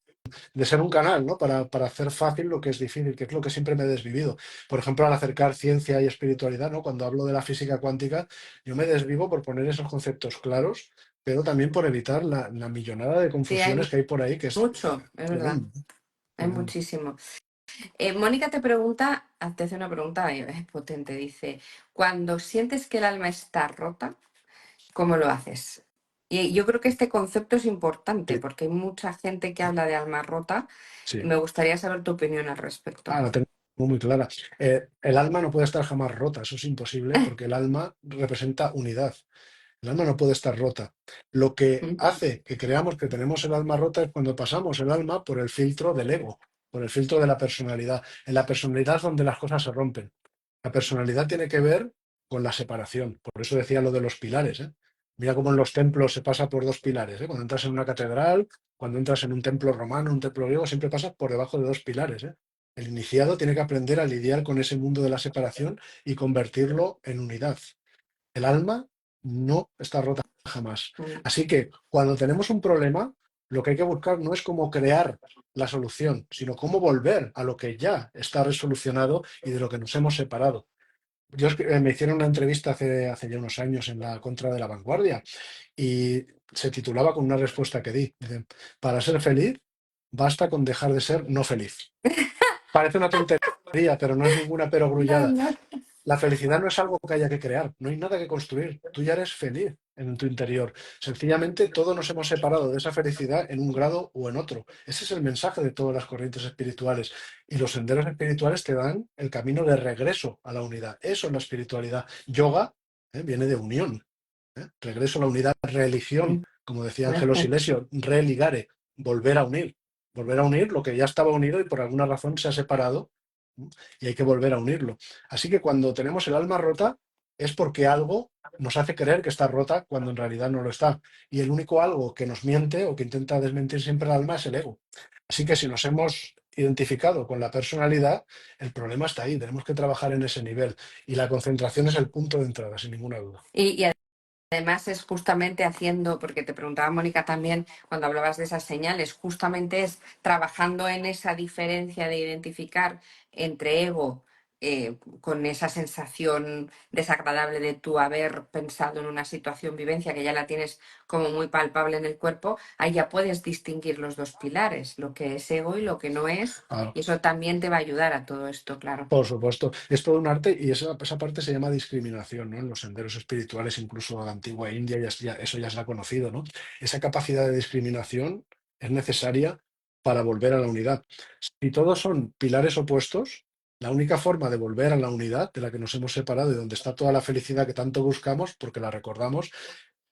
de ser un canal, ¿no? Para hacer fácil lo que es difícil, que es lo que siempre me he desvivido. Por ejemplo, al acercar ciencia y espiritualidad, ¿no? Cuando hablo de la física cuántica, yo me desvivo por poner esos conceptos claros, pero también por evitar la millonada de Sí, hay confusiones que hay por ahí, que es mucho, es verdad. tremendo, Hay tremendo. muchísimo. Mónica te pregunta, te hace una pregunta potente. Dice: cuando sientes que el alma está rota, ¿cómo lo haces? Y yo creo que este concepto es importante Sí, porque hay mucha gente que habla de alma rota. sí. Me gustaría saber tu opinión al respecto. Ah, la tengo muy clara. El alma no puede estar jamás rota, eso es imposible, porque el alma representa unidad. El alma no puede estar rota. Lo que hace que creamos que tenemos el alma rota es cuando pasamos el alma por el filtro del ego, por el filtro de la personalidad. En la personalidad es donde las cosas se rompen. La personalidad tiene que ver con la separación. Por eso decía lo de los pilares, ¿eh? Mira cómo en los templos se pasa por dos pilares, ¿eh? Cuando entras en una catedral, cuando entras en un templo romano, un templo griego, siempre pasas por debajo de dos pilares, ¿eh? El iniciado tiene que aprender a lidiar con ese mundo de la separación y convertirlo en unidad. El alma no está rota jamás. Mm. Así que cuando tenemos un problema, lo que hay que buscar no es cómo crear la solución, sino cómo volver a lo que ya está resolucionado y de lo que nos hemos separado. Me hicieron una entrevista hace ya unos años en la Contra de la Vanguardia y se titulaba con una respuesta que di. Dicen, para ser feliz basta con dejar de ser no feliz. Parece una tontería, pero no es ninguna No, perogrullada. no. La felicidad no es algo que haya que crear, no hay nada que construir. Tú ya eres feliz en tu interior. Sencillamente todos nos hemos separado de esa felicidad en un grado o en otro. Ese es el mensaje de todas las corrientes espirituales. Y los senderos espirituales te dan el camino de regreso a la unidad. Eso es la espiritualidad. Yoga, viene de unión. Regreso a la unidad. Religión, Mm. como decía Ángelo Silesio, religare, volver a unir. Volver a unir lo que ya estaba unido y por alguna razón se ha separado, ¿no? Y hay que volver a unirlo. Así que cuando tenemos el alma rota es porque algo nos hace creer que está rota cuando en realidad no lo está. Y el único algo que nos miente o que intenta desmentir siempre el alma es el ego. Así que si nos hemos identificado con la personalidad, el problema está ahí. Tenemos que trabajar en ese nivel. Y la concentración es el punto de entrada, sin ninguna duda. Y además es justamente haciendo, porque te preguntaba Mónica también cuando hablabas de esas señales, justamente es trabajando en esa diferencia de identificar entre ego, con esa sensación desagradable de tú haber pensado en una situación, vivencia que ya la tienes como muy palpable en el cuerpo, ahí ya puedes distinguir los dos pilares, lo que es ego y lo que no es, Claro. y eso también te va a ayudar a todo esto, claro. Por supuesto, es todo un arte y esa parte se llama discriminación, ¿no? En los senderos espirituales, incluso de la antigua India, eso ya se ha conocido, ¿no? Esa capacidad de discriminación es necesaria para volver a la unidad. Si todos son pilares opuestos, la única forma de volver a la unidad de la que nos hemos separado y donde está toda la felicidad que tanto buscamos, porque la recordamos,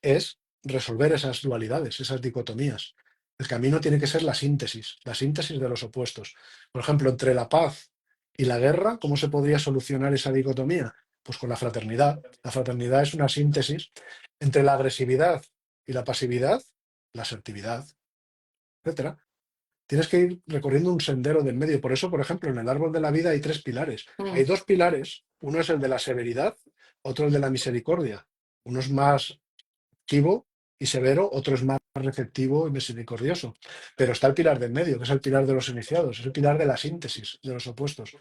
es resolver esas dualidades, esas dicotomías. El camino tiene que ser la síntesis de los opuestos. Por ejemplo, entre la paz y la guerra, ¿cómo se podría solucionar esa dicotomía? Pues con la fraternidad. La fraternidad es una síntesis entre la agresividad y la pasividad, la asertividad, etcétera. Tienes que ir recorriendo un sendero del medio. Por eso, por ejemplo, en el árbol de la vida hay tres pilares. Hay Mm. dos pilares. Uno es el de la severidad, otro el de la misericordia. Uno es más activo y severo, otro es más receptivo y misericordioso. Pero está el pilar del medio, que es el pilar de los iniciados, es el pilar de la síntesis de los opuestos.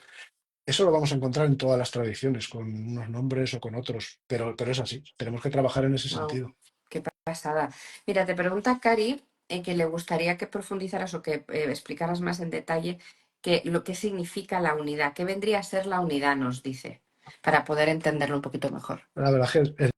Eso lo vamos a encontrar en todas las tradiciones, con unos nombres o con otros, pero es así. Tenemos que trabajar en ese Wow, sentido. qué pasada. Mira, te pregunta Cari, que le gustaría que profundizaras o que explicaras más en detalle lo que significa la unidad. ¿Qué vendría a ser la unidad? Nos dice, para poder entenderlo un poquito mejor. La verdad es que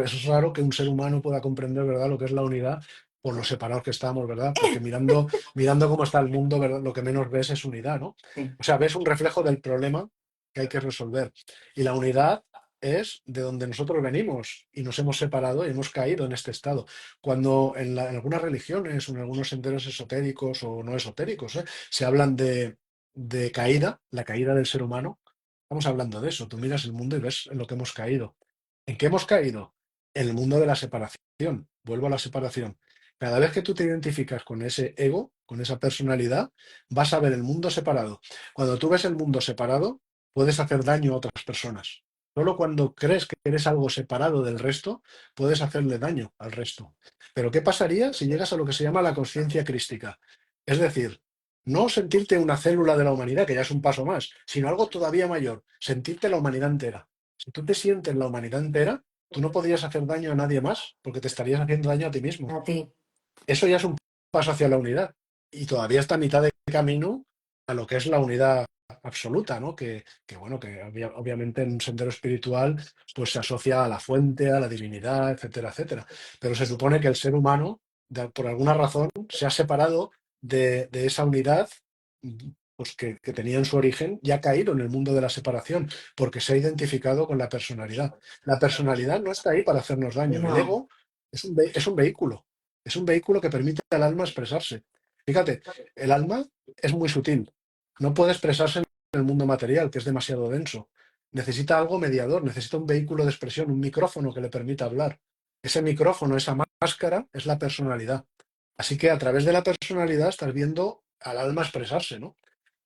es raro que un ser humano pueda comprender, ¿verdad?, lo que es la unidad por los separados que estamos, ¿verdad? Porque mirando cómo está el mundo, ¿verdad?, lo que menos ves es unidad, ¿no? Sí. O sea, ves un reflejo del problema que hay que resolver. Y la unidad es de donde nosotros venimos y nos hemos separado y hemos caído en este estado. Cuando en algunas religiones o en algunos senderos esotéricos o no esotéricos, se hablan de caída, la caída del ser humano, estamos hablando de eso. Tú miras el mundo y ves en lo que hemos caído. ¿En qué hemos caído? En el mundo de la separación. Vuelvo a la separación. Cada vez que tú te identificas con ese ego, con esa personalidad, vas a ver el mundo separado. Cuando tú ves el mundo separado, puedes hacer daño a otras personas. Solo cuando crees que eres algo separado del resto, puedes hacerle daño al resto. Pero ¿qué pasaría si llegas a lo que se llama la conciencia crística? Es decir, no sentirte una célula de la humanidad, que ya es un paso más, sino algo todavía mayor, sentirte la humanidad entera. Si tú te sientes la humanidad entera, tú no podrías hacer daño a nadie más, porque te estarías haciendo daño a ti mismo. A ti. Eso ya es un paso hacia la unidad. Y todavía está a mitad de camino a lo que es la unidad absoluta, ¿no? Bueno, que obviamente en un sendero espiritual pues se asocia a la fuente, a la divinidad, etcétera, etcétera. Pero se supone que el ser humano, por alguna razón, se ha separado de esa unidad, pues que tenía en su origen, y ha caído en el mundo de la separación, porque se ha identificado con la personalidad. La personalidad no está ahí para hacernos daño. El No. ego es un vehículo. Es un vehículo que permite al alma expresarse. Fíjate, el alma es muy sutil. No puede expresarse en el mundo material, que es demasiado denso. Necesita algo mediador, necesita un vehículo de expresión, un micrófono que le permita hablar. Ese micrófono, esa máscara, es la personalidad. Así que a través de la personalidad estás viendo al alma expresarse, ¿no?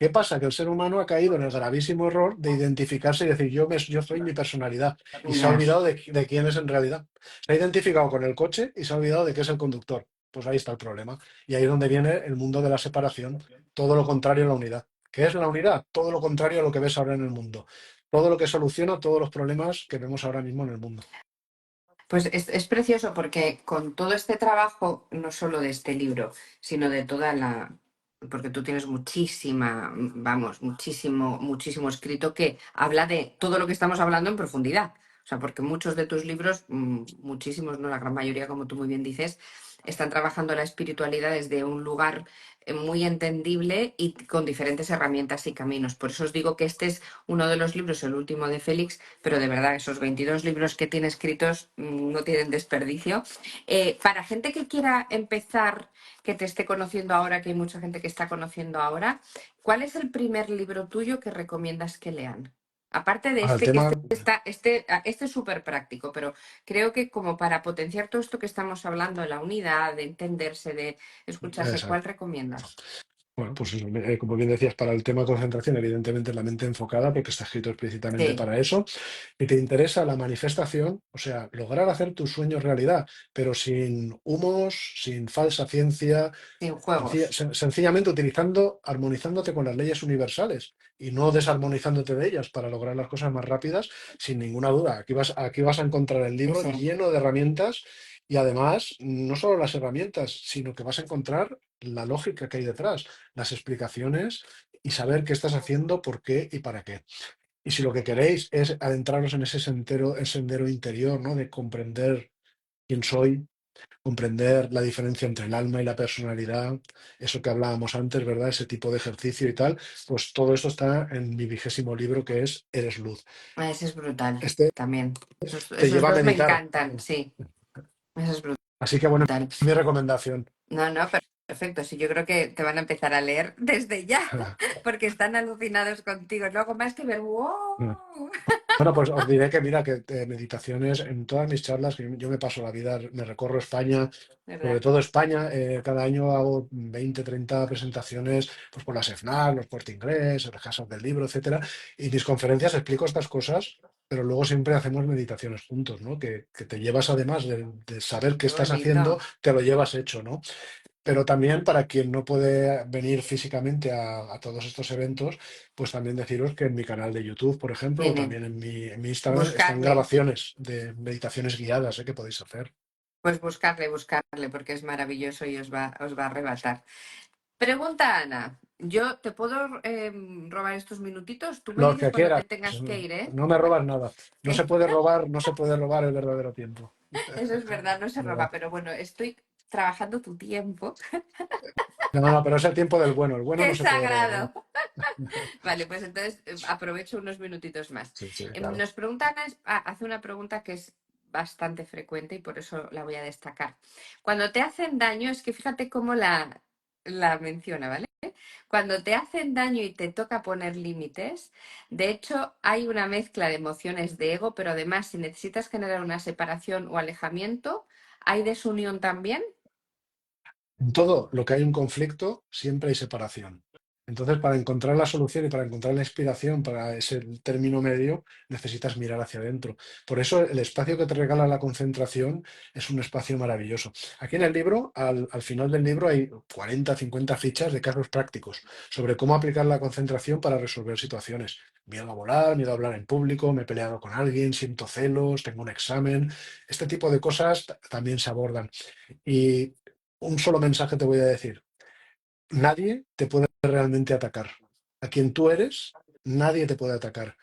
¿Qué pasa? Que el ser humano ha caído en el gravísimo error de identificarse y decir yo soy mi personalidad y se ha Ya. olvidado de quién es en realidad. Se ha identificado con el coche y se ha olvidado de que es el conductor. Pues ahí está el problema. Y ahí es donde viene el mundo de la separación, todo lo contrario a la unidad. ¿Qué es la unidad? Todo lo contrario a lo que ves ahora en el mundo. Todo lo que soluciona todos los problemas que vemos ahora mismo en el mundo. Pues es precioso porque con todo este trabajo, no solo de este libro, sino de toda la... Porque tú tienes muchísima, vamos, muchísimo, muchísimo escrito que habla de todo lo que estamos hablando en profundidad. O sea, porque muchos de tus libros, muchísimos, no la gran mayoría, como tú muy bien dices, están trabajando la espiritualidad desde un lugar muy entendible y con diferentes herramientas y caminos. Por eso os digo que este es uno de los libros, el último de Félix, pero de verdad, esos 22 libros que tiene escritos no tienen desperdicio. Para gente que quiera empezar, que te esté conociendo ahora, que hay mucha gente que está conociendo ahora, ¿cuál es el primer libro tuyo que recomiendas que lean? Aparte de Ahora, el este, que tema, este es súper práctico, pero creo que como para potenciar todo esto que estamos hablando, la unidad, de entenderse, de escucharse, ¿cuál exacto. recomiendas? Bueno, pues eso, como bien decías, para el tema de concentración, evidentemente la mente enfocada, porque está escrito explícitamente Sí, para eso. Y te interesa la manifestación, o sea, lograr hacer tus sueños realidad, pero sin humos, sin falsa ciencia, sin juegos. sencillamente utilizando, armonizándote con las leyes universales y no desarmonizándote de ellas para lograr las cosas más rápidas, sin ninguna duda. Aquí vas a encontrar el Sí, libro sí. lleno de herramientas y además, no solo las herramientas, sino que vas a encontrar la lógica que hay detrás, las explicaciones y saber qué estás haciendo, por qué y para qué. Y si lo que queréis es adentraros en ese sendero interior, ¿no? De comprender quién soy, comprender la diferencia entre el alma y la personalidad, eso que hablábamos antes, ¿verdad? Ese tipo de ejercicio y tal, pues todo esto está en mi 20º libro que es Eres Luz. Ese es brutal Este también. Esos, te esos lleva a dos me meditar. encantan, sí. Eso es Así que bueno, brutal. mi recomendación. No, no, perfecto. Sí, yo creo que te van a empezar a leer desde ya, porque están alucinados contigo. Luego más que ver, wow. Bueno, pues os diré que mira, que meditaciones en todas mis charlas, que yo me paso la vida, me recorro España, sobre ¿Verdad? todo España, cada año hago 20, 30 presentaciones pues por las FNAC, los Corte Inglés, las casas del libro, etcétera, y mis conferencias explico estas cosas, pero luego siempre hacemos meditaciones juntos, ¿no? Que te llevas además de saber qué Qué estás haciendo, bonito. te lo llevas hecho, ¿no? Pero también para quien no puede venir físicamente a todos estos eventos, pues también deciros que en mi canal de YouTube, por ejemplo, o Tienen. también en mi Instagram, están Buscarle. grabaciones de meditaciones guiadas, que podéis hacer. Pues buscarle, buscarle, porque es maravilloso y os va a arrebatar. Pregunta Ana. Yo te puedo robar estos minutitos. Tú me Lo dices que cuando quieras, te tengas que ir, ¿eh? no me robas nada. No se Que puede robar, no se puede robar el verdadero tiempo. eso es verdad, no se roba, ¿Verdad? pero bueno, estoy trabajando tu tiempo. No, no, pero es el tiempo del bueno. El bueno ¡Qué no se puede robar, ¿eh? sagrado! Vale, pues entonces aprovecho unos minutitos más. Sí, sí, claro. Nos pregunta Ana, hace una pregunta que es bastante frecuente y por eso la voy a destacar. Cuando te hacen daño, es que fíjate cómo la menciona, ¿vale? Cuando te hacen daño y te toca poner límites, de hecho hay una mezcla de emociones de ego, pero además si necesitas generar una separación o alejamiento, ¿hay desunión también? En todo lo que hay un conflicto, siempre hay separación. Entonces, para encontrar la solución y para encontrar la inspiración para ese término medio, necesitas mirar hacia adentro. Por eso, el espacio que te regala la concentración es un espacio maravilloso. Aquí en el libro, al final del libro, hay 40, 50 fichas de casos prácticos sobre cómo aplicar la concentración para resolver situaciones. Miedo a volar, miedo a hablar en público, me he peleado con alguien, siento celos, tengo un examen. Este tipo de cosas también se abordan. Y un solo mensaje te voy a decir. Nadie te puede realmente atacar. A quien tú eres, nadie te puede atacar.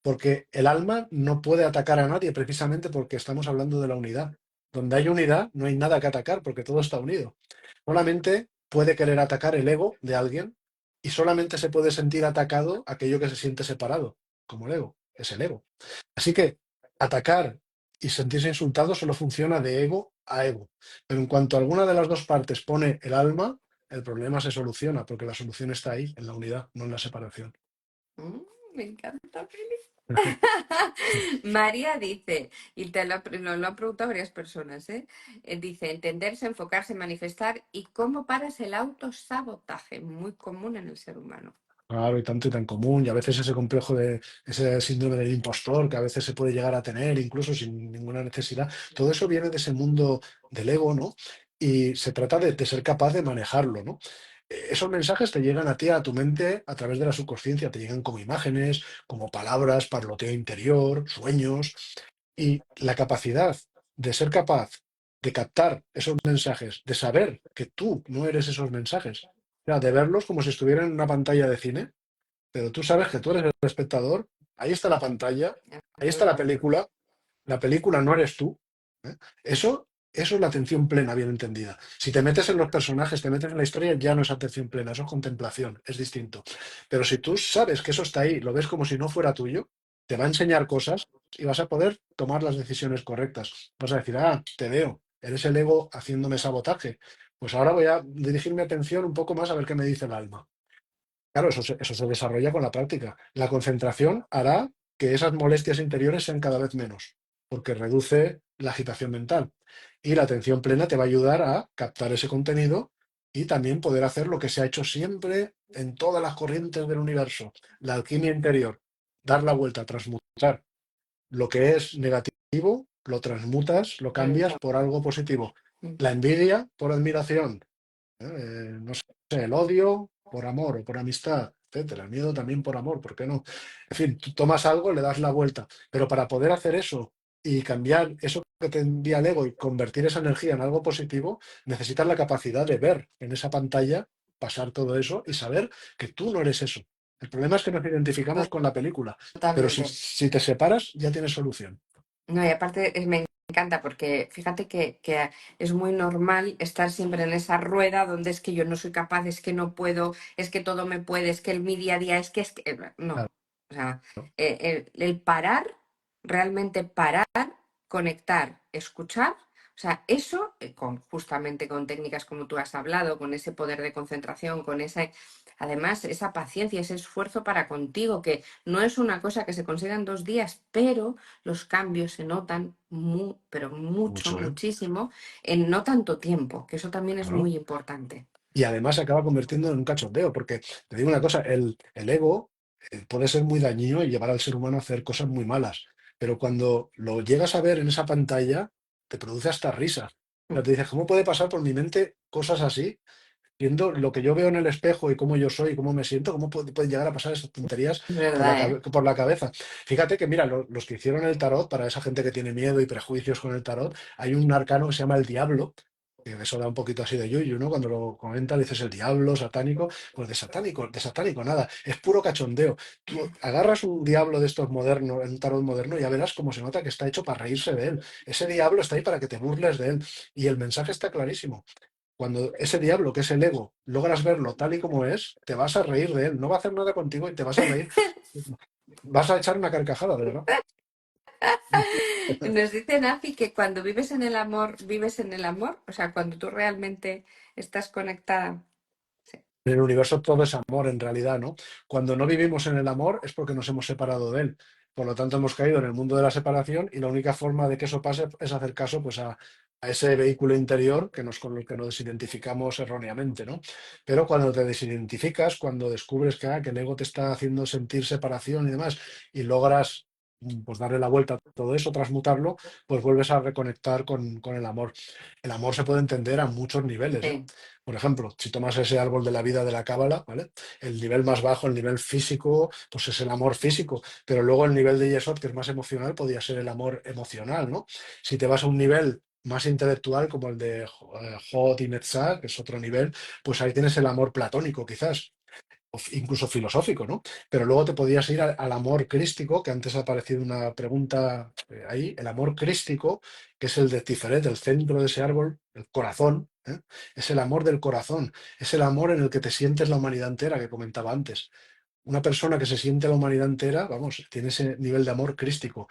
Porque el alma no puede atacar a nadie precisamente porque estamos hablando de la unidad. Donde hay unidad, no hay nada que atacar porque todo está unido. Solamente puede querer atacar el ego de alguien y solamente se puede sentir atacado aquello que se siente separado, como el ego, es el ego. Así que atacar y sentirse insultado solo funciona de ego a ego. Pero en cuanto alguna de las dos partes pone el alma, el problema se soluciona, porque la solución está ahí, en la unidad, no en la separación. Mm, me encanta, Feli. María dice, y lo han preguntado varias personas, ¿eh? Dice, entenderse, enfocarse, manifestar y cómo paras el autosabotaje, muy común en el ser humano. Claro, y tanto y tan común, y a veces ese complejo de ese síndrome del impostor que a veces se puede llegar a tener, incluso sin ninguna necesidad, todo eso viene de ese mundo del ego, ¿no? Y se trata de ser capaz de manejarlo, ¿no? Esos mensajes te llegan a ti, a tu mente, a través de la subconsciencia, te llegan como imágenes, como palabras, parloteo interior, sueños, y la capacidad de ser capaz de captar esos mensajes, de saber que tú no eres esos mensajes, o sea, de verlos como si estuvieran en una pantalla de cine, pero tú sabes que tú eres el espectador, ahí está la pantalla, ahí está la película no eres tú. ¿eh? Eso es la atención plena, bien entendida. Si te metes en los personajes, te metes en la historia, ya no es atención plena, eso es contemplación, es distinto. Pero si tú sabes que eso está ahí, lo ves como si no fuera tuyo, te va a enseñar cosas y vas a poder tomar las decisiones correctas. Vas a decir, ah, te veo, eres el ego haciéndome sabotaje. Pues ahora voy a dirigir mi atención un poco más a ver qué me dice el alma. Claro, eso se desarrolla con la práctica. La concentración hará que esas molestias interiores sean cada vez menos, porque reduce la agitación mental. Y la atención plena te va a ayudar a captar ese contenido y también poder hacer lo que se ha hecho siempre en todas las corrientes del universo, la alquimia interior, dar la vuelta, transmutar. Lo que es negativo, lo transmutas, lo cambias por algo positivo. La envidia por admiración, no sé, el odio por amor o por amistad, etcétera. El miedo también por amor, ¿por qué no? En fin, tú tomas algo, le das la vuelta, pero para poder hacer eso y cambiar eso que te envía el ego y convertir esa energía en algo positivo, necesitas la capacidad de ver en esa pantalla, pasar todo eso y saber que tú no eres eso. El problema es que nos identificamos con la película, pero si, Totalmente. si te separas, ya tienes solución. No, y aparte me encanta porque fíjate que es muy normal estar siempre en esa rueda donde es que yo no soy capaz, es que no puedo, es que todo me puede, es que mi día a día, es que no. Claro, O sea, el parar, realmente parar, conectar, escuchar, o sea, eso, justamente con técnicas como tú has hablado, con ese poder de concentración, con esa, además, esa paciencia, ese esfuerzo para contigo, que no es una cosa que se consiga en 2 días, pero los cambios se notan pero mucho, mucho, ¿eh? muchísimo en no tanto tiempo, que eso también es Claro. muy importante. Y además se acaba convirtiendo en un cachondeo, porque te digo una cosa, el ego puede ser muy dañino y llevar al ser humano a hacer cosas muy malas, pero cuando lo llegas a ver en esa pantalla, te produce hasta risa. O sea, te dices, ¿cómo puede pasar por mi mente cosas así? Viendo lo que yo veo en el espejo y cómo yo soy y cómo me siento, ¿cómo pueden llegar a pasar esas tonterías Es verdad, ¿eh? por la cabeza? Fíjate que, mira, los que hicieron el tarot, para esa gente que tiene miedo y prejuicios con el tarot, hay un arcano que se llama el Diablo, que eso da un poquito así de yuyu, ¿no? Cuando lo comentan, dices el diablo, satánico, pues de satánico nada, es puro cachondeo. Tú agarras un diablo de estos modernos, en un tarot moderno, y ya verás cómo se nota que está hecho para reírse de él. Ese diablo está ahí para que te burles de él. Y el mensaje está clarísimo. Cuando ese diablo, que es el ego, logras verlo tal y como es, te vas a reír de él. No va a hacer nada contigo y te vas a reír. Vas a echar una carcajada, de verdad. Nos dice Nafi que cuando vives en el amor, vives en el amor, o sea, cuando tú realmente estás conectada. Sí. En el universo todo es amor, en realidad, ¿no? Cuando no vivimos en el amor es porque nos hemos separado de él. Por lo tanto, hemos caído en el mundo de la separación y la única forma de que eso pase es hacer caso, pues, a ese vehículo interior con el que nos identificamos erróneamente, ¿no? Pero cuando te desidentificas, cuando descubres que el ego te está haciendo sentir separación y demás, y logras pues darle la vuelta a todo eso, transmutarlo, pues vuelves a reconectar con el amor. El amor se puede entender a muchos niveles, ¿eh? Sí. Por ejemplo, si tomas ese árbol de la vida de la Cábala, ¿vale? El nivel más bajo, el nivel físico, pues es el amor físico, pero luego el nivel de Yesod, que es más emocional, podría ser el amor emocional, ¿no? Si te vas a un nivel más intelectual, como el de Jod y Netzach, que es otro nivel, pues ahí tienes el amor platónico, quizás, o incluso filosófico, ¿no? Pero luego te podías ir al amor crístico, que antes ha aparecido una pregunta ahí, el amor crístico, que es el de Tiferet, el centro de ese árbol, el corazón, ¿eh? Es el amor del corazón, es el amor en el que te sientes la humanidad entera, que comentaba antes. Una persona que se siente la humanidad entera, vamos, tiene ese nivel de amor crístico.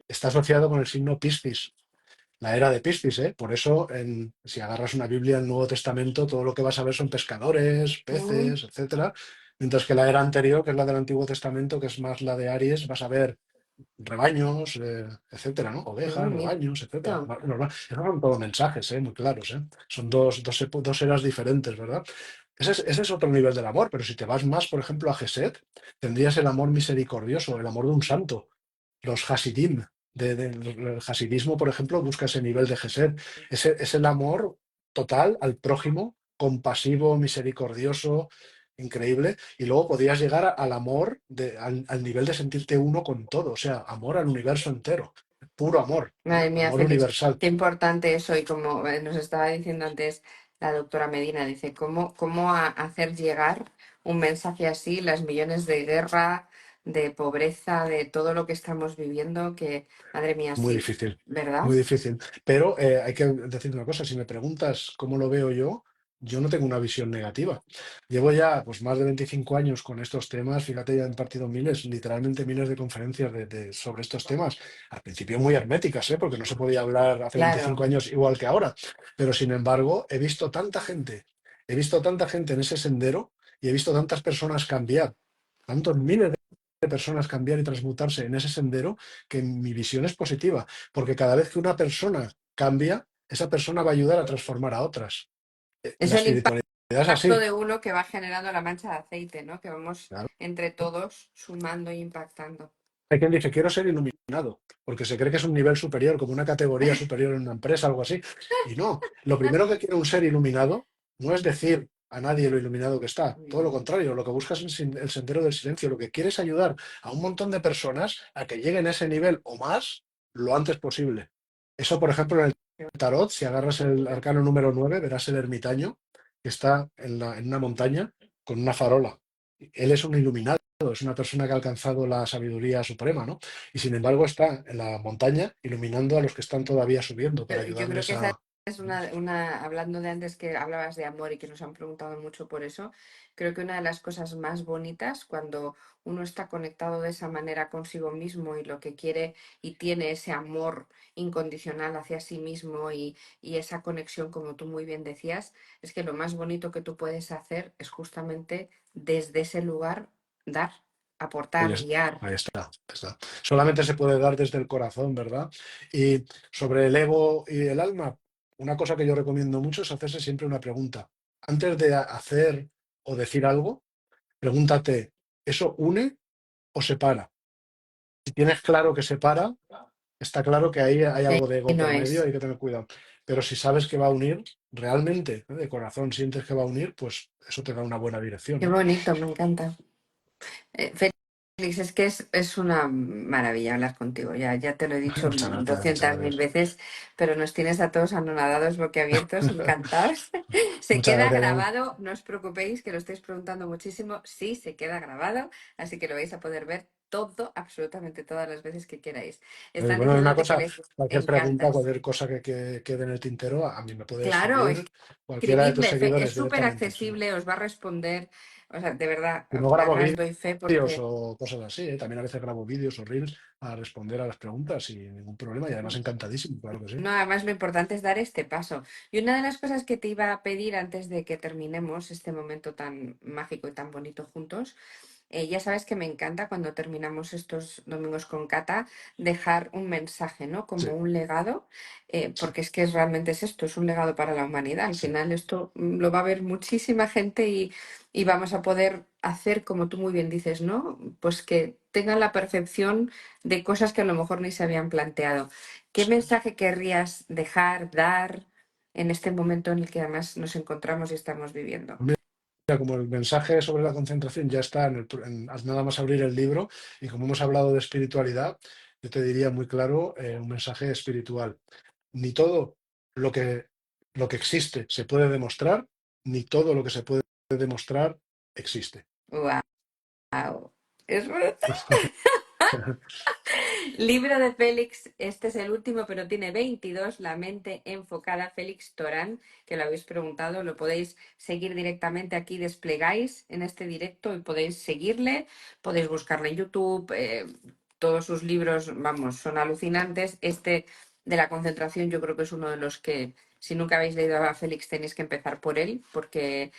Está asociado con el signo Piscis, la era de Piscis, ¿eh? Por eso, si agarras una Biblia del Nuevo Testamento, todo lo que vas a ver son pescadores, Mm, peces, etcétera. Mientras que la era anterior, que es la del Antiguo Testamento, que es más la de Aries, vas a ver rebaños, etcétera, ¿no? Ovejas, rebaños, etcétera. bonito. Esos son todos mensajes, muy claros, ¿eh? Son dos eras diferentes, ¿verdad? ese es otro nivel del amor, pero si te vas más, por ejemplo, a Gesed, tendrías el amor misericordioso, el amor de un santo. Los Hasidim, el hasidismo, por ejemplo, busca ese nivel de Gesed. Es el amor total al prójimo, compasivo, misericordioso, increíble. Y luego podrías llegar al amor, al nivel de sentirte uno con todo, o sea, amor al universo entero, puro amor, Madre mía, amor Félix, universal. qué importante eso y como nos estaba diciendo antes la doctora Medina, dice, ¿cómo hacer llegar un mensaje así, las millones de guerra, de pobreza, de todo lo que estamos viviendo, que, madre mía, Muy sí, difícil, ¿verdad? muy difícil. Pero hay que decir una cosa, si me preguntas cómo lo veo yo no tengo una visión negativa. Llevo ya pues, más de 25 años con estos temas, fíjate, ya he impartido miles, literalmente miles de conferencias sobre estos temas. Al principio muy herméticas, ¿eh? Porque no se podía hablar hace 25 Claro. años igual que ahora. Pero sin embargo, he visto tanta gente en ese sendero y he visto tantas personas cambiar, tantos miles de personas cambiar y transmutarse en ese sendero, que mi visión es positiva, porque cada vez que una persona cambia, esa persona va a ayudar a transformar a otras. Es La el espiritualidad es impacto así. de uno que va generando la mancha de aceite, ¿no? Que vamos Claro. entre todos sumando e impactando. Hay quien dice, quiero ser iluminado, porque se cree que es un nivel superior, como una categoría superior en una empresa, algo así. Y no, lo primero que quiere un ser iluminado no es decir a nadie lo iluminado que está, todo lo contrario, lo que buscas es el sendero del silencio, lo que quieres es ayudar a un montón de personas a que lleguen a ese nivel o más lo antes posible. Eso, por ejemplo, en el tarot, si agarras el arcano número 9 verás el ermitaño que está en una montaña con una farola. Él es un iluminado, es una persona que ha alcanzado la sabiduría suprema, ¿no? Y sin embargo está en la montaña iluminando a los que están todavía subiendo para Yo creo ayudarles que esa a... es hablando de antes que hablabas de amor y que nos han preguntado mucho por eso, creo que una de las cosas más bonitas cuando uno está conectado de esa manera consigo mismo y lo que quiere y tiene ese amor incondicional hacia sí mismo y esa conexión, como tú muy bien decías, es que lo más bonito que tú puedes hacer es justamente desde ese lugar dar, Ahí, aportar, guiar. ahí está, ahí está. Solamente se puede dar desde el corazón, ¿verdad? Y sobre el ego y el alma, una cosa que yo recomiendo mucho es hacerse siempre una pregunta. Antes de hacer o decir algo, pregúntate, ¿eso une o separa? Si tienes claro que separa, está claro que ahí hay Que algo de ahí ego no por medio, es. hay que tener cuidado. Pero si sabes que va a unir, realmente, ¿eh? De corazón sientes que va a unir, pues eso te da una buena dirección, Qué ¿no? bonito, me encanta. Félix, es que es una maravilla hablar contigo. Ya te lo he dicho Muchas gracias, muchas 200.000 gracias. veces, pero nos tienes a todos anonadados, boquiabiertos, encantados. Se Muchas queda gracias. grabado, no os preocupéis que lo estáis preguntando muchísimo. Sí, se queda grabado, así que lo vais a poder ver todo, absolutamente todas las veces que queráis. Están Bueno, una diciéndote que cosa, les cualquier pregunta, encantas. cualquier cosa que quede en el tintero, a mí me puedes Claro, escribir, cualquiera de tus escribidle, es seguidores súper directamente. Sí. accesible, os va a responder. O sea, de verdad, Y no grabo además doy fe vídeos porque o cosas así, ¿eh? También a veces grabo vídeos o reels a responder a las preguntas sin ningún problema y además encantadísimo, claro que sí. no, además lo importante es dar este paso. Y una de las cosas que te iba a pedir antes de que terminemos este momento tan mágico y tan bonito juntos, ya sabes que me encanta cuando terminamos estos domingos con Cata dejar un mensaje, ¿no? Sí, Como un legado, sí, porque es que realmente es esto, es un legado para la humanidad. Al sí. final esto lo va a ver muchísima gente y vamos a poder hacer, como tú muy bien dices, ¿no? Pues que tengan la percepción de cosas que a lo mejor ni se habían planteado. ¿Qué mensaje querrías dejar, dar en este momento en el que además nos encontramos y estamos viviendo? Mira, como el mensaje sobre la concentración ya está nada más abrir el libro y como hemos hablado de espiritualidad, yo te diría muy claro un mensaje espiritual. Ni todo lo que, lo que existe se puede demostrar, ni todo lo que se puede demostrar existe. ¡Wow! Es brutal. Libro de Félix, este es el último, pero tiene 22, La mente enfocada, Félix Torán, que lo habéis preguntado, lo podéis seguir directamente aquí, desplegáis en este directo y podéis seguirle, podéis buscarle en YouTube, todos sus libros, vamos, son alucinantes. Este de la concentración yo creo que es uno de los que, si nunca habéis leído a Félix, tenéis que empezar por él, porque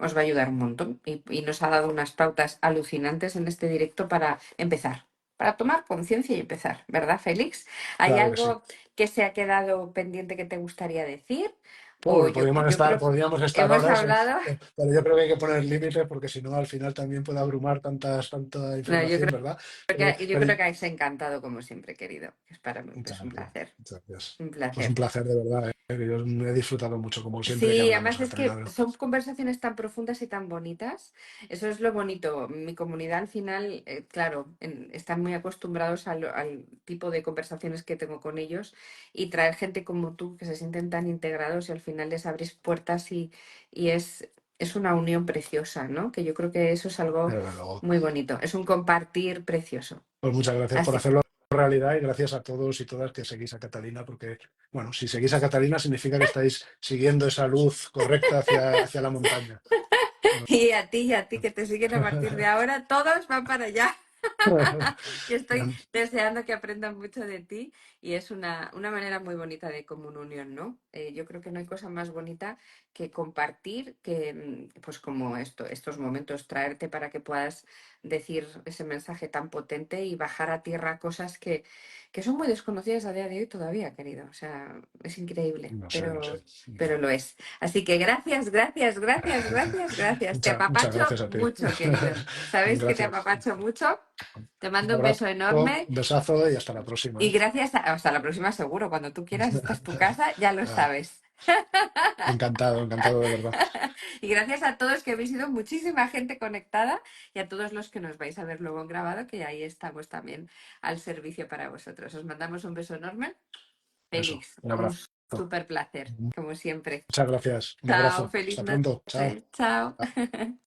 os va a ayudar un montón y nos ha dado unas pautas alucinantes en este directo para tomar conciencia y empezar, ¿verdad, Félix? ¿Hay Claro que sí. algo que se ha quedado pendiente que te gustaría decir? O yo creo, podríamos estar hemos horas, hablado. pero yo creo que hay que poner límites porque si no, al final también puede abrumar tanta No, información, ¿verdad? yo Pero creo que has encantado como siempre, querido. Es para mí es un encantado. placer. Muchas gracias. Un Pues un placer. placer de verdad, que yo he disfrutado mucho, como siempre que Sí, hablamos, además es que Catalina. son conversaciones tan profundas y tan bonitas. Eso es lo bonito. Mi comunidad al final, claro, están muy acostumbrados al tipo de conversaciones que tengo con ellos y traer gente como tú que se sienten tan integrados y al final les abrís puertas y es una unión preciosa, ¿no? Que yo creo que eso es algo Desde luego. muy bonito. Es un compartir precioso. Pues muchas gracias por Así. hacerlo realidad y gracias a todos y todas que seguís a Catalina, porque, bueno, si seguís a Catalina significa que estáis siguiendo esa luz correcta hacia la montaña. Y a ti que te siguen a partir de ahora, todos van para allá. Y estoy deseando que aprendan mucho de ti y es una manera muy bonita de comunión, ¿no? Yo creo que no hay cosa más bonita que compartir, que pues como estos momentos, traerte para que puedas decir ese mensaje tan potente y bajar a tierra cosas que son muy desconocidas a día de hoy todavía, querido. O sea, es increíble, No sé, no sé. pero lo es. Así que gracias, gracias, gracias, gracias, gracias. Te Muchas apapacho gracias a ti. mucho, querido. ¿Sabéis que te Gracias. apapacho mucho? Te Un mando un abrazo, beso un enorme besazo y hasta la próxima, y ¿eh? gracias hasta la próxima seguro. Cuando tú quieras, esta es tu casa, ya lo Ah, sabes. encantado, encantado de verdad. Y gracias a todos que habéis sido muchísima gente conectada y a todos los que nos vais a ver luego en grabado, que ahí estamos también al servicio para vosotros. Os mandamos un beso enorme. Eso, Félix, un un abrazo. súper placer, como siempre. Muchas gracias. Un Chao, abrazo. feliz Hasta pronto. Chao. noche. Chao.